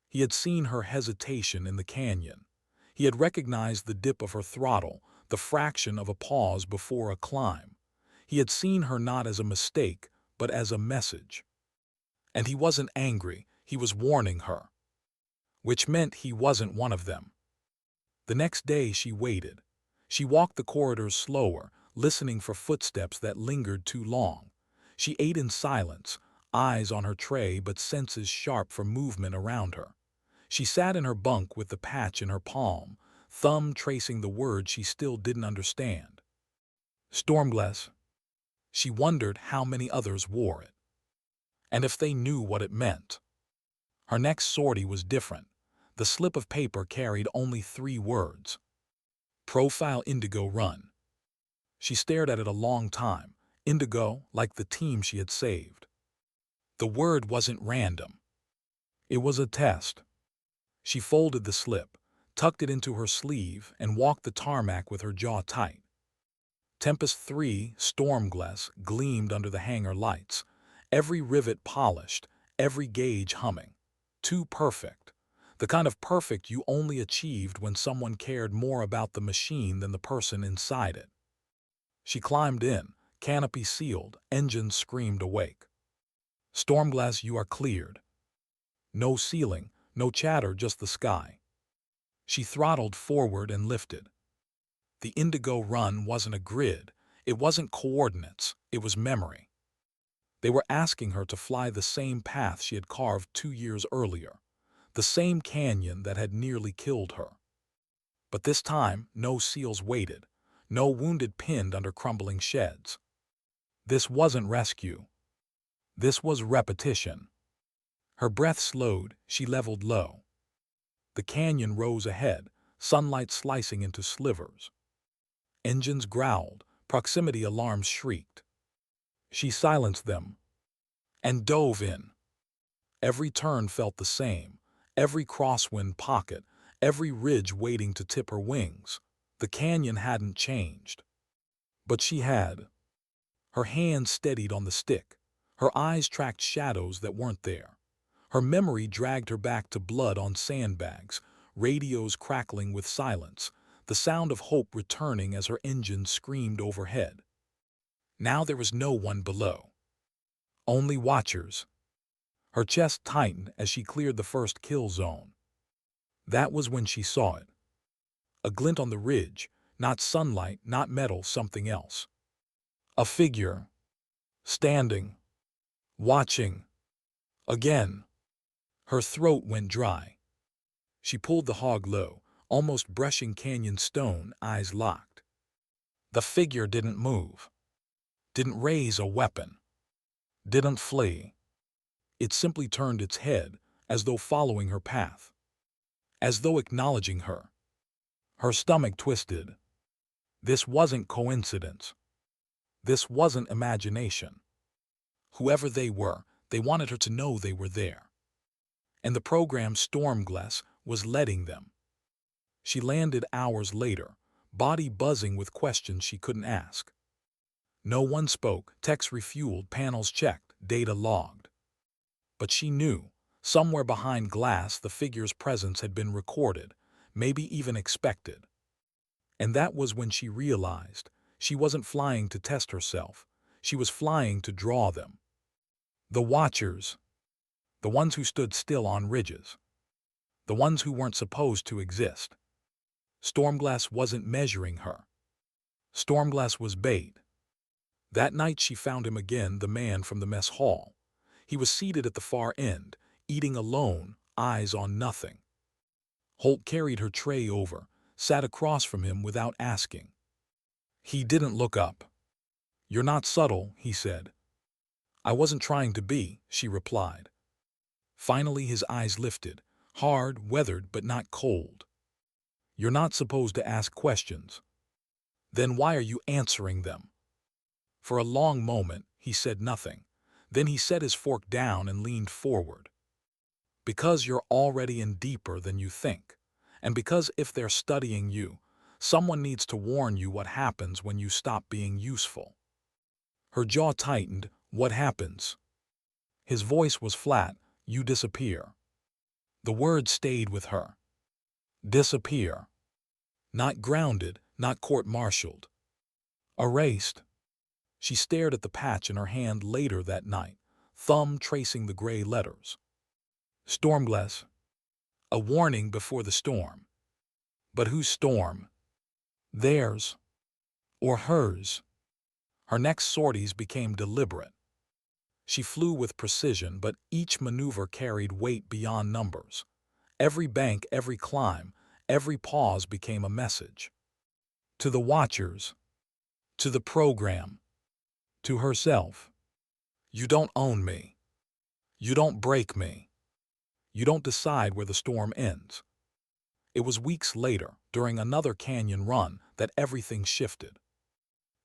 He had seen her hesitation in the canyon. He had recognized the dip of her throttle, the fraction of a pause before a climb. He had seen her not as a mistake, but as a message. And he wasn't angry, he was warning her. Which meant he wasn't one of them. The next day she waited. She walked the corridors slower, listening for footsteps that lingered too long. She ate in silence, eyes on her tray but senses sharp for movement around her. She sat in her bunk with the patch in her palm, thumb tracing the word she still didn't understand. Stormglass. She wondered how many others wore it, and if they knew what it meant. Her next sortie was different. The slip of paper carried only 3 words. Profile Indigo Run. She stared at it a long time. Indigo, like the team she had saved. The word wasn't random. It was a test. She folded the slip, tucked it into her sleeve, and walked the tarmac with her jaw tight. Tempest 3, Stormglass, gleamed under the hangar lights, every rivet polished, every gauge humming. Too perfect. The kind of perfect you only achieved when someone cared more about the machine than the person inside it. She climbed in, canopy sealed, engines screamed awake. Stormglass, you are cleared. No ceiling, no chatter, just the sky. She throttled forward and lifted. The Indigo Run wasn't a grid, it wasn't coordinates, it was memory. They were asking her to fly the same path she had carved 2 years earlier, the same canyon that had nearly killed her. But this time, no seals waited, no wounded pinned under crumbling sheds. This wasn't rescue. This was repetition. Her breath slowed, she leveled low. The canyon rose ahead, sunlight slicing into slivers. Engines growled, proximity alarms shrieked. She silenced them and dove in. Every turn felt the same, every crosswind pocket, every ridge waiting to tip her wings. The canyon hadn't changed. But she had. Her hands steadied on the stick. Her eyes tracked shadows that weren't there. Her memory dragged her back to blood on sandbags, radios crackling with silence, the sound of hope returning as her engine screamed overhead. Now there was no one below. Only watchers. Her chest tightened as she cleared the first kill zone. That was when she saw it. A glint on the ridge, not sunlight, not metal, something else. A figure. Standing. Watching. Again. Her throat went dry. She pulled the hog low, almost brushing canyon stone, eyes locked. The figure didn't move. Didn't raise a weapon. Didn't flee. It simply turned its head, as though following her path. As though acknowledging her. Her stomach twisted. This wasn't coincidence. This wasn't imagination. Whoever they were, they wanted her to know they were there. And the program Stormglass was letting them. She landed hours later, body buzzing with questions she couldn't ask. No one spoke, techs refueled, panels checked, data logged. But she knew, somewhere behind glass, the figure's presence had been recorded, maybe even expected. And that was when she realized she wasn't flying to test herself, she was flying to draw them. The watchers. The ones who stood still on ridges. The ones who weren't supposed to exist. Stormglass wasn't measuring her. Stormglass was bait. That night she found him again, the man from the mess hall. He was seated at the far end, eating alone, eyes on nothing. Holt carried her tray over, sat across from him without asking. He didn't look up. "You're not subtle," he said. "I wasn't trying to be," she replied. Finally his eyes lifted, hard, weathered, but not cold. "You're not supposed to ask questions. Then why are you answering them?" For a long moment, he said nothing. Then he set his fork down and leaned forward. "Because you're already in deeper than you think. And because if they're studying you, someone needs to warn you what happens when you stop being useful." Her jaw tightened. "What happens?" His voice was flat. "You disappear." The word stayed with her. Disappear. Not grounded, not court-martialed. Erased. She stared at the patch in her hand later that night, thumb tracing the gray letters. Stormglass. A warning before the storm. But whose storm? Theirs. Or hers? Her next sorties became deliberate. She flew with precision, but each maneuver carried weight beyond numbers. Every bank, every climb, every pause became a message. To the watchers. To the program. To herself. You don't own me. You don't break me. You don't decide where the storm ends. It was weeks later, during another canyon run, that everything shifted.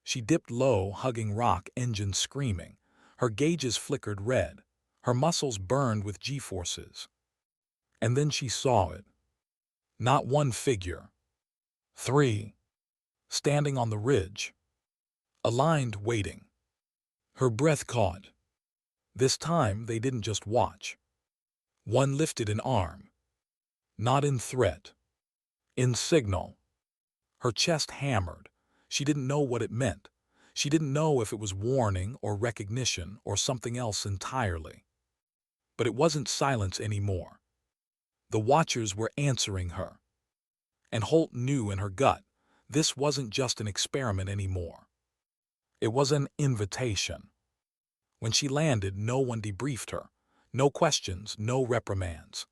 She dipped low, hugging rock, engines screaming. Her gauges flickered red. Her muscles burned with G-forces. And then she saw it. Not one figure. 3. Standing on the ridge. Aligned, waiting. Her breath caught. This time they didn't just watch. One lifted an arm. Not in threat. In signal. Her chest hammered. She didn't know what it meant. She didn't know if it was warning or recognition or something else entirely. But it wasn't silence anymore. The watchers were answering her. And Holt knew in her gut, this wasn't just an experiment anymore. It was an invitation. When she landed, no one debriefed her. No questions, no reprimands.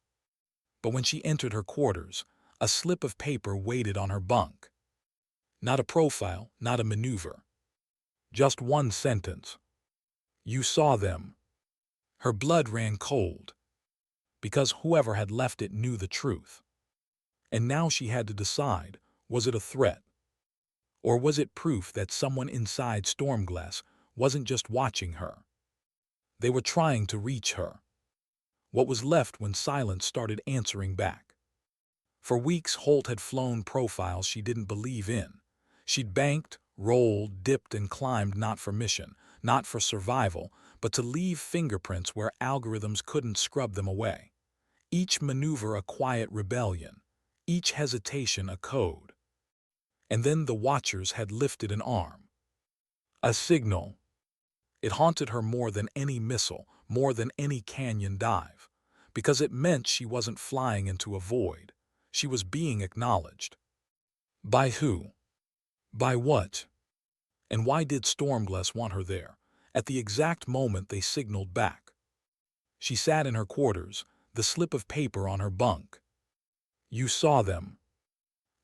But when she entered her quarters, a slip of paper waited on her bunk. Not a profile, not a maneuver. Just one sentence. You saw them. Her blood ran cold. Because whoever had left it knew the truth. And now she had to decide, was it a threat? Or was it proof that someone inside Stormglass wasn't just watching her? They were trying to reach her. What was left when silence started answering back? For weeks, Holt had flown profiles she didn't believe in. She'd banked, rolled, dipped, and climbed not for mission, not for survival, but to leave fingerprints where algorithms couldn't scrub them away. Each maneuver a quiet rebellion, each hesitation a code. And then the watchers had lifted an arm. A signal. It haunted her more than any missile, more than any canyon dive, because it meant she wasn't flying into a void. She was being acknowledged. By who? By what? And why did Stormglass want her there, at the exact moment they signaled back? She sat in her quarters, the slip of paper on her bunk. You saw them.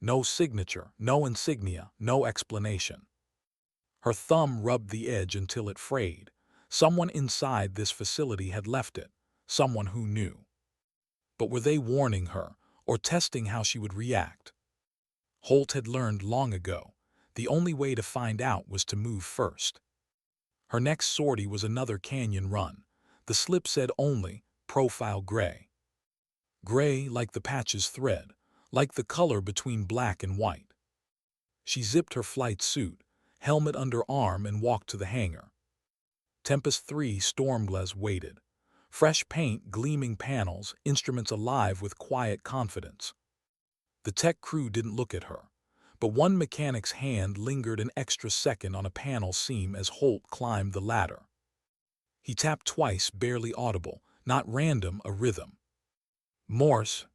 No signature, no insignia, no explanation. Her thumb rubbed the edge until it frayed. Someone inside this facility had left it, someone who knew. But were they warning her, or testing how she would react? Holt had learned long ago, the only way to find out was to move first. Her next sortie was another canyon run. The slip said only, profile gray. Gray like the patch's thread, like the color between black and white. She zipped her flight suit, helmet under arm, and walked to the hangar. Tempest 3 Stormglass waited. Fresh paint, gleaming panels, instruments alive with quiet confidence. The tech crew didn't look at her, but one mechanic's hand lingered an extra second on a panel seam as Holt climbed the ladder. He tapped twice, barely audible, not random, a rhythm. Morse.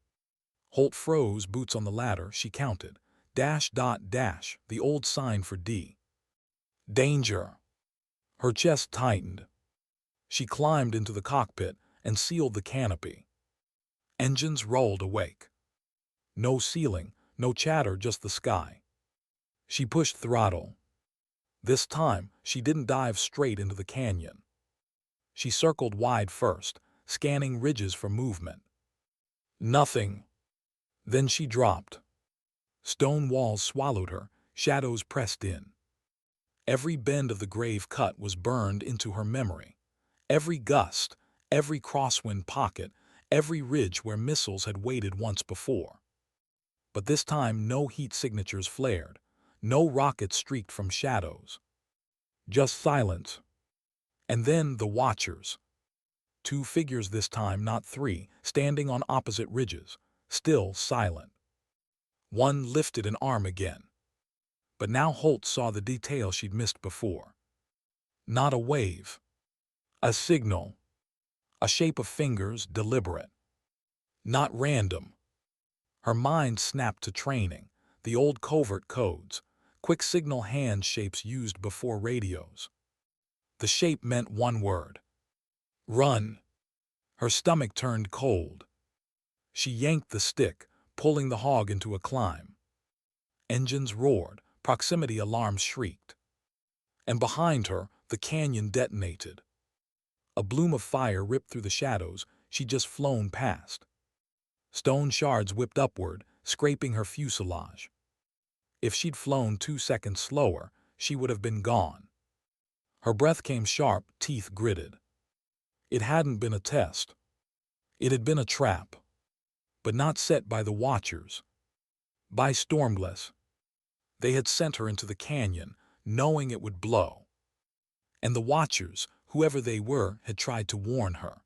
Holt froze, boots on the ladder, she counted. Dash, dot, dash, the old sign for D. Danger. Her chest tightened. She climbed into the cockpit and sealed the canopy. Engines rolled awake. No ceiling, no chatter, just the sky. She pushed throttle. This time, she didn't dive straight into the canyon. She circled wide first, scanning ridges for movement. Nothing. Then she dropped. Stone walls swallowed her, shadows pressed in. Every bend of the grave cut was burned into her memory. Every gust, every crosswind pocket, every ridge where missiles had waited once before. But this time no heat signatures flared, no rockets streaked from shadows. Just silence. And then the watchers. 2 figures this time, not 3, standing on opposite ridges, still silent. One lifted an arm again. But now Holt saw the detail she'd missed before. Not a wave. A signal. A shape of fingers, deliberate. Not random. Her mind snapped to training, the old covert codes, quick signal hand shapes used before radios. The shape meant one word. Run. Her stomach turned cold. She yanked the stick, pulling the hog into a climb. Engines roared, proximity alarms shrieked. And behind her, the canyon detonated. A bloom of fire ripped through the shadows she'd just flown past. Stone shards whipped upward, scraping her fuselage. If she'd flown 2 seconds slower, she would have been gone. Her breath came sharp, teeth gritted. It hadn't been a test. It had been a trap. But not set by the Watchers. By Stormglass. They had sent her into the canyon, knowing it would blow. And the Watchers, whoever they were, had tried to warn her.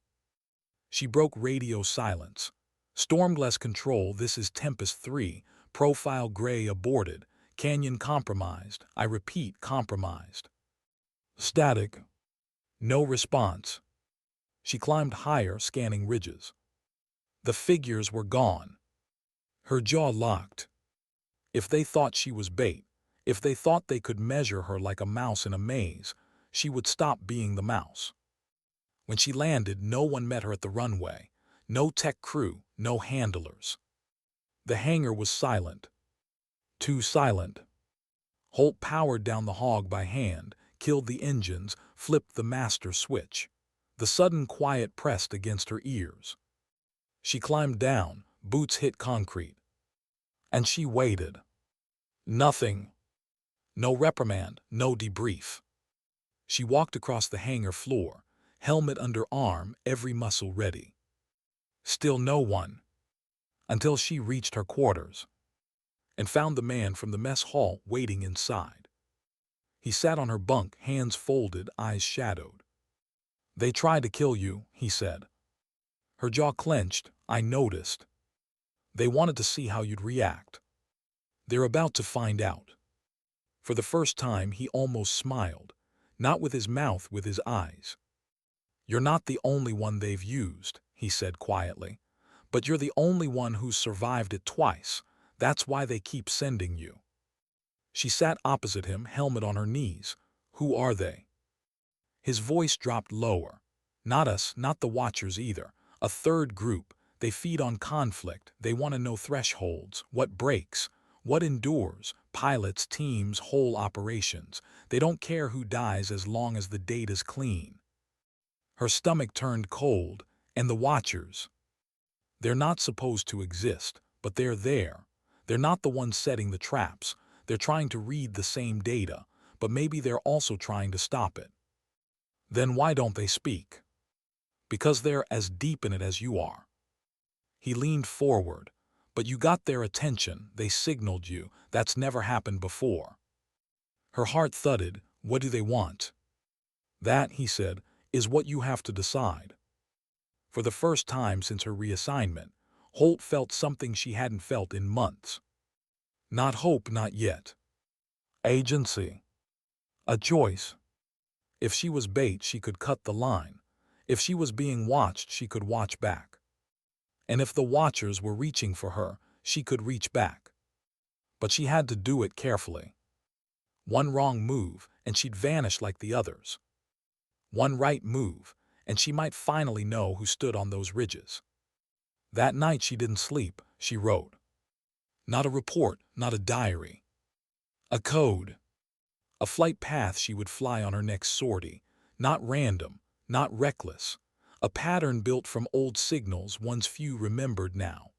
She broke radio silence. Stormglass control, this is Tempest 3, profile gray aborted, canyon compromised, I repeat compromised. Static. No response. She climbed higher, scanning ridges. The figures were gone. Her jaw locked. If they thought she was bait, if they thought they could measure her like a mouse in a maze, she would stop being the mouse. When she landed, no one met her at the runway. No tech crew, no handlers. The hangar was silent. Too silent. Holt powered down the hog by hand, killed the engines, flipped the master switch. The sudden quiet pressed against her ears. She climbed down, boots hit concrete. And she waited. Nothing. No reprimand, no debrief. She walked across the hangar floor, helmet under arm, every muscle ready. Still no one. Until she reached her quarters and found the man from the mess hall waiting inside. He sat on her bunk, hands folded, eyes shadowed. "They tried to kill you," he said. Her jaw clenched. "I noticed. They wanted to see how you'd react. They're about to find out." For the first time, he almost smiled, not with his mouth, with his eyes. "You're not the only one they've used," he said quietly, "but you're the only one who's survived it twice. That's why they keep sending you." She sat opposite him, helmet on her knees. "Who are they?" His voice dropped lower. "Not us, not the Watchers either. A third group. They feed on conflict. They want to know thresholds, what breaks, what endures, pilots, teams, whole operations. They don't care who dies as long as the data's clean." Her stomach turned cold. And the Watchers? They're not supposed to exist, but they're there. They're not the ones setting the traps. They're trying to read the same data, but maybe they're also trying to stop it. Then why don't they speak? Because they're as deep in it as you are. He leaned forward. "But you got their attention. They signaled you. That's never happened before." Her heart thudded. "What do they want?" "That," he said, "is what you have to decide." For the first time since her reassignment, Holt felt something she hadn't felt in months. Not hope, not yet. Agency. A choice. If she was bait, she could cut the line. If she was being watched, she could watch back. And if the Watchers were reaching for her, she could reach back. But she had to do it carefully. One wrong move, and she'd vanish like the others. One right move, and she might finally know who stood on those ridges. That night she didn't sleep, she wrote. Not a report, not a diary. A code. A flight path she would fly on her next sortie. Not random, not reckless. A pattern built from old signals one's few remembered now.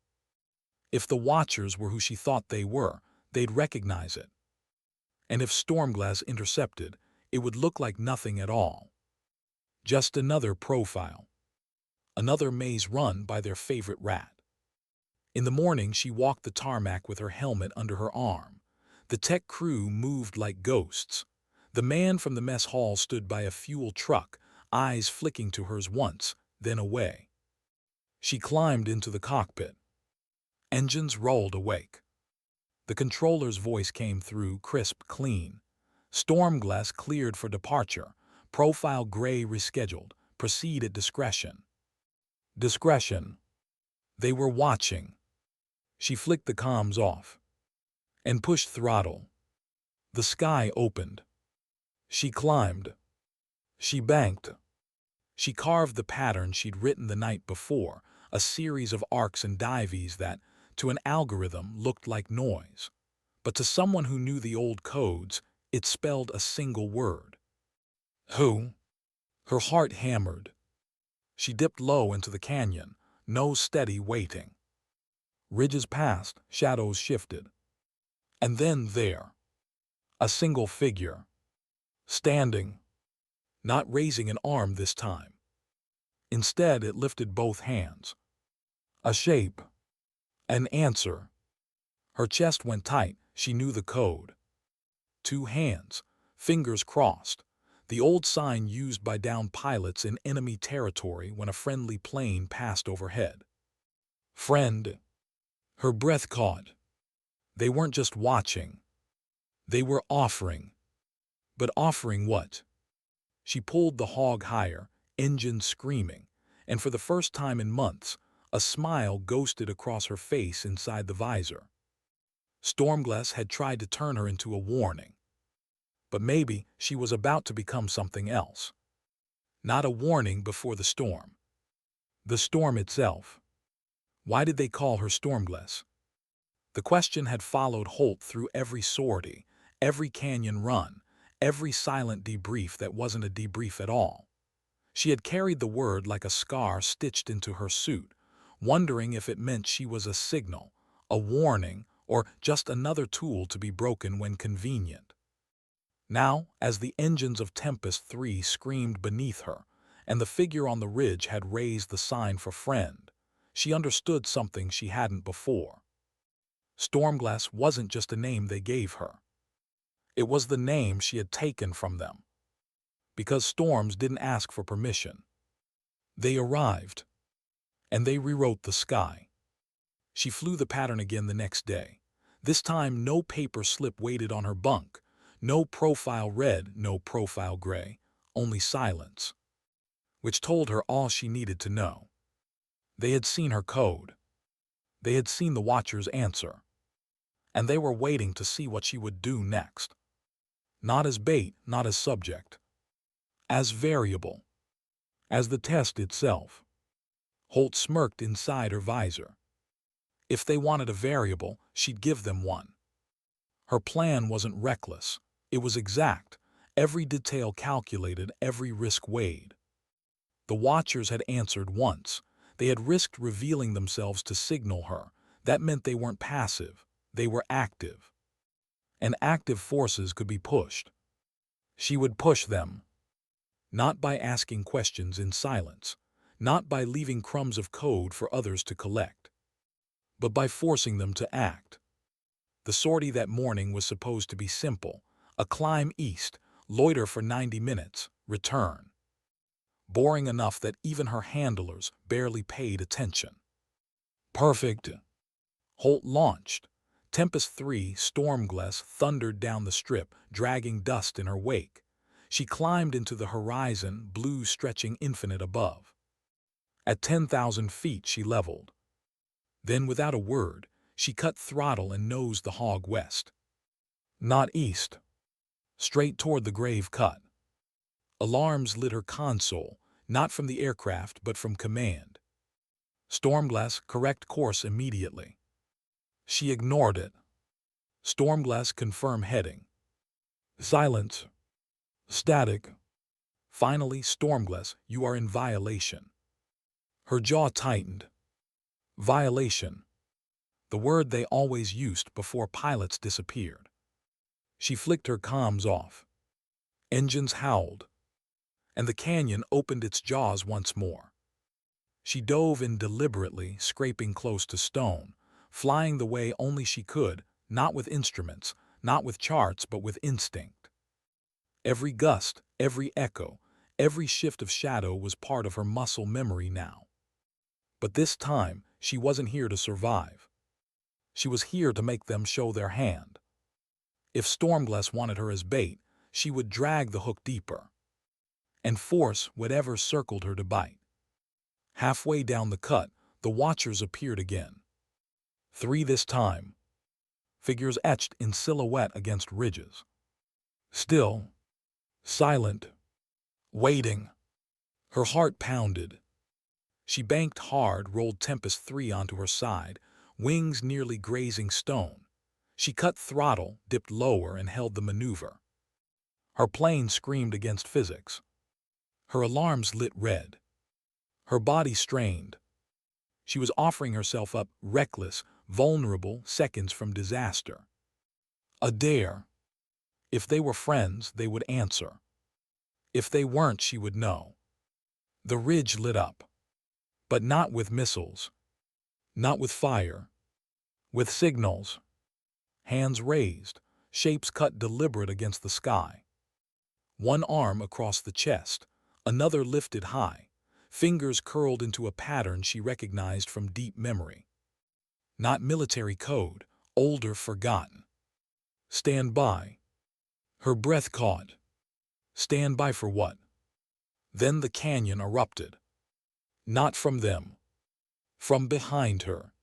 If the Watchers were who she thought they were, they'd recognize it. And if Stormglass intercepted, it would look like nothing at all. Just another profile. Another maze run by their favorite rat. In the morning, she walked the tarmac with her helmet under her arm. The tech crew moved like ghosts. The man from the mess hall stood by a fuel truck, eyes flicking to hers once, then away. She climbed into the cockpit. Engines rolled awake. The controller's voice came through, crisp, clean. Stormglass cleared for departure. Profile gray rescheduled. Proceed at discretion. Discretion. They were watching. She flicked the comms off and pushed throttle. The sky opened. She climbed. She banked. She carved the pattern she'd written the night before, a series of arcs and dives that, to an algorithm, looked like noise. But to someone who knew the old codes, it spelled a single word. Who? Her heart hammered. She dipped low into the canyon, nose steady, waiting. Ridges passed, shadows shifted. And then there, a single figure, standing, not raising an arm this time. Instead, it lifted both hands. A shape. An answer. Her chest went tight. She knew the code. Two hands, fingers crossed. The old sign used by downed pilots in enemy territory when a friendly plane passed overhead. Friend. Her breath caught. They weren't just watching. They were offering. But offering what? She pulled the hog higher, engine screaming, and for the first time in months, a smile ghosted across her face inside the visor. Stormglass had tried to turn her into a warning. But maybe she was about to become something else. Not a warning before the storm. The storm itself. Why did they call her Stormglass? The question had followed Holt through every sortie, every canyon run, every silent debrief that wasn't a debrief at all. She had carried the word like a scar stitched into her suit, wondering if it meant she was a signal, a warning, or just another tool to be broken when convenient. Now, as the engines of Tempest 3 screamed beneath her, and the figure on the ridge had raised the sign for friend, she understood something she hadn't before. Stormglass wasn't just a name they gave her. It was the name she had taken from them. Because storms didn't ask for permission. They arrived. And they rewrote the sky. She flew the pattern again the next day. This time no paper slip waited on her bunk. No profile red, no profile gray. Only silence. Which told her all she needed to know. They had seen her code. They had seen the Watcher's answer. And they were waiting to see what she would do next. Not as bait, not as subject. As variable. As the test itself. Holt smirked inside her visor. If they wanted a variable, she'd give them one. Her plan wasn't reckless. It was exact. Every detail calculated, every risk weighed. The Watchers had answered once. They had risked revealing themselves to signal her. That meant they weren't passive. They were active. And active forces could be pushed. She would push them. Not by asking questions in silence. Not by leaving crumbs of code for others to collect. But by forcing them to act. The sortie that morning was supposed to be simple. A climb east, loiter for 90 minutes, return. Boring enough that even her handlers barely paid attention. Perfect. Holt launched. Tempest 3 Stormglass thundered down the strip, dragging dust in her wake. She climbed into the horizon, blue stretching infinite above. At 10,000 feet she leveled. Then, without a word, she cut throttle and nosed the hog west. Not east. Straight toward the grave cut. Alarms lit her console, not from the aircraft but from command. Stormglass, correct course immediately. She ignored it. Stormglass, confirm heading. Silence. Static. Finally, Stormglass, you are in violation. Her jaw tightened. Violation. The word they always used before pilots disappeared. She flicked her comms off. Engines howled. And the canyon opened its jaws once more. She dove in deliberately, scraping close to stone, flying the way only she could, not with instruments, not with charts, but with instinct. Every gust, every echo, every shift of shadow was part of her muscle memory now. But this time, she wasn't here to survive. She was here to make them show their hand. If Stormglass wanted her as bait, she would drag the hook deeper and force whatever circled her to bite. Halfway down the cut, the watchers appeared again. 3 this time, figures etched in silhouette against ridges. Still, silent, waiting. Her heart pounded. She banked hard, rolled Tempest 3 onto her side, wings nearly grazing stone. She cut throttle, dipped lower, and held the maneuver. Her plane screamed against physics. Her alarms lit red. Her body strained. She was offering herself up, reckless, vulnerable, seconds from disaster. A dare. If they were friends, they would answer. If they weren't, she would know. The ridge lit up. But not with missiles. Not with fire. With signals. Hands raised, shapes cut deliberate against the sky. One arm across the chest, another lifted high, fingers curled into a pattern she recognized from deep memory. Not military code, older, forgotten. Stand by. Her breath caught. Stand by for what? Then the canyon erupted. Not from them. From behind her.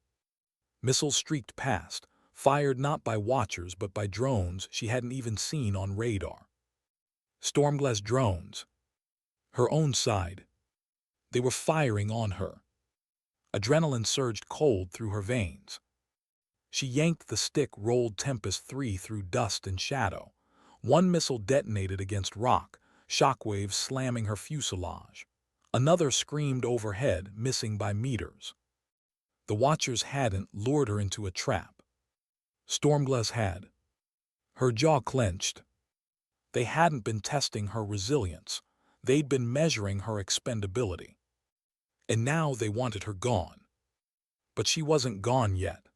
Missiles streaked past, fired not by watchers but by drones she hadn't even seen on radar. Stormglass drones. Her own side. They were firing on her. Adrenaline surged cold through her veins. She yanked the stick, rolled Tempest 3 through dust and shadow. One missile detonated against rock, shockwaves slamming her fuselage. Another screamed overhead, missing by meters. The watchers hadn't lured her into a trap. Stormglass had. Her jaw clenched. They hadn't been testing her resilience. They'd been measuring her expendability. And now they wanted her gone. But she wasn't gone yet.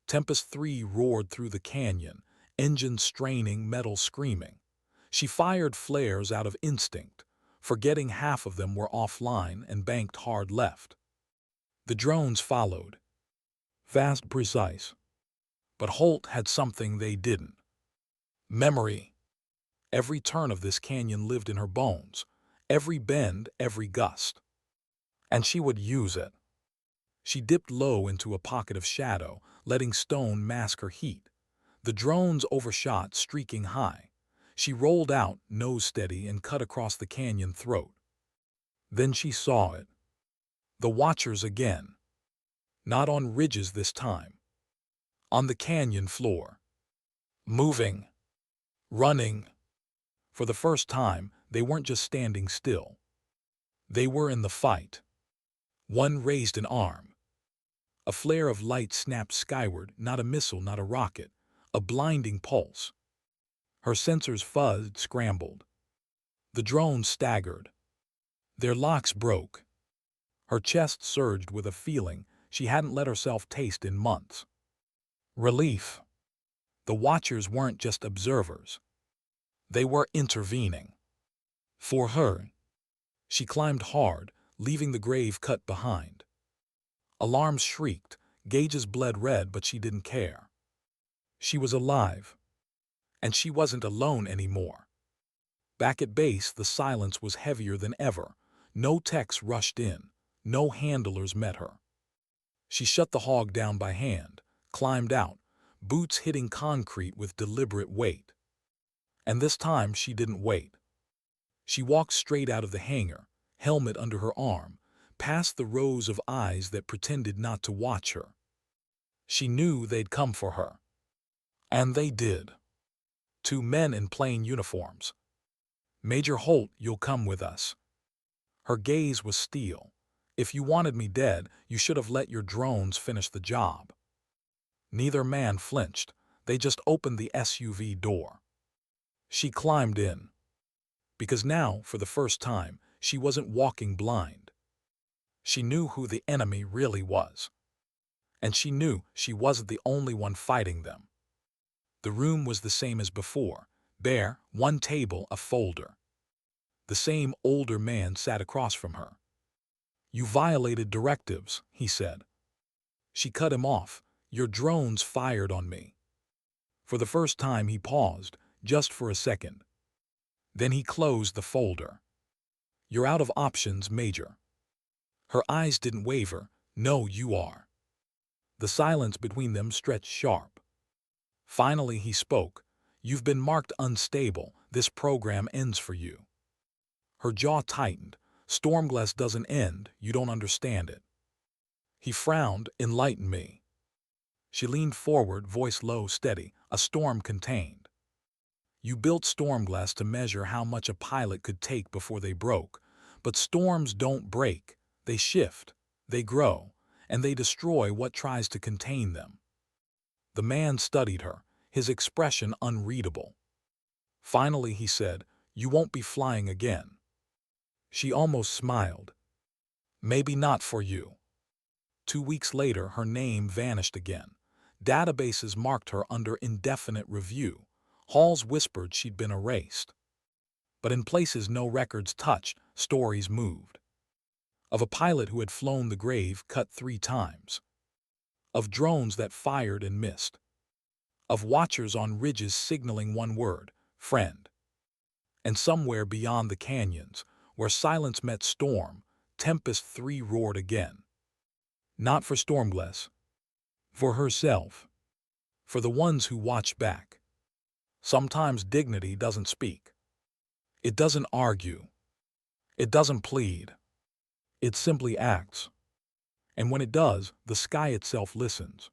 Tempest 3 roared through the canyon, engines straining, metal screaming. She fired flares out of instinct, forgetting half of them were offline, and banked hard left. The drones followed. Fast, precise. But Holt had something they didn't. Memory. Every turn of this canyon lived in her bones, every bend, every gust. And she would use it. She dipped low into a pocket of shadow, letting stone mask her heat. The drones overshot, streaking high. She rolled out, nose steady, and cut across the canyon throat. Then she saw it. The watchers again. Not on ridges this time. On the canyon floor. Moving. Running. For the first time, they weren't just standing still. They were in the fight. One raised an arm. A flare of light snapped skyward, not a missile, not a rocket, a blinding pulse. Her sensors fuzzed, scrambled. The drones staggered. Their locks broke. Her chest surged with a feeling she hadn't let herself taste in months. Relief. The watchers weren't just observers. They were intervening. For her. She climbed hard, leaving the grave cut behind. Alarms shrieked, gauges bled red, but she didn't care. She was alive. And she wasn't alone anymore. Back at base, the silence was heavier than ever. No techs rushed in. No handlers met her. She shut the hog down by hand, climbed out, boots hitting concrete with deliberate weight. And this time she didn't wait. She walked straight out of the hangar, helmet under her arm, past the rows of eyes that pretended not to watch her. She knew they'd come for her. And they did. 2 men in plain uniforms. "Major Holt, you'll come with us." Her gaze was steel. "If you wanted me dead, you should have let your drones finish the job." Neither man flinched. They just opened the SUV door. She climbed in. Because now, for the first time, she wasn't walking blind. She knew who the enemy really was. And she knew she wasn't the only one fighting them. The room was the same as before, bare, one table, a folder. The same older man sat across from her. "You violated directives," he said. She cut him off. Your drones fired on me. For the first time he paused, just for a second. Then he closed the folder. You're out of options, Major. Her eyes didn't waver. No, you are. The silence between them stretched sharp. Finally he spoke. You've been marked unstable. This program ends for you. Her jaw tightened. Stormglass doesn't end. You don't understand it. He frowned. Enlighten me. She leaned forward, voice low, steady, a storm contained. You built Stormglass to measure how much a pilot could take before they broke. But storms don't break. They shift, they grow, and they destroy what tries to contain them. The man studied her, his expression unreadable. Finally he said, You won't be flying again. She almost smiled. Maybe not for you. 2 weeks later, her name vanished again. Databases marked her under indefinite review. Halls whispered she'd been erased. But in places no records touched, stories moved. Of a pilot who had flown the grave cut 3 times. Of drones that fired and missed. Of watchers on ridges signaling one word, friend. And somewhere beyond the canyons, where silence met storm, Tempest 3 roared again. Not for Stormglass. For herself. For the ones who watch back. Sometimes dignity doesn't speak. It doesn't argue. It doesn't plead. It simply acts. And when it does, the sky itself listens.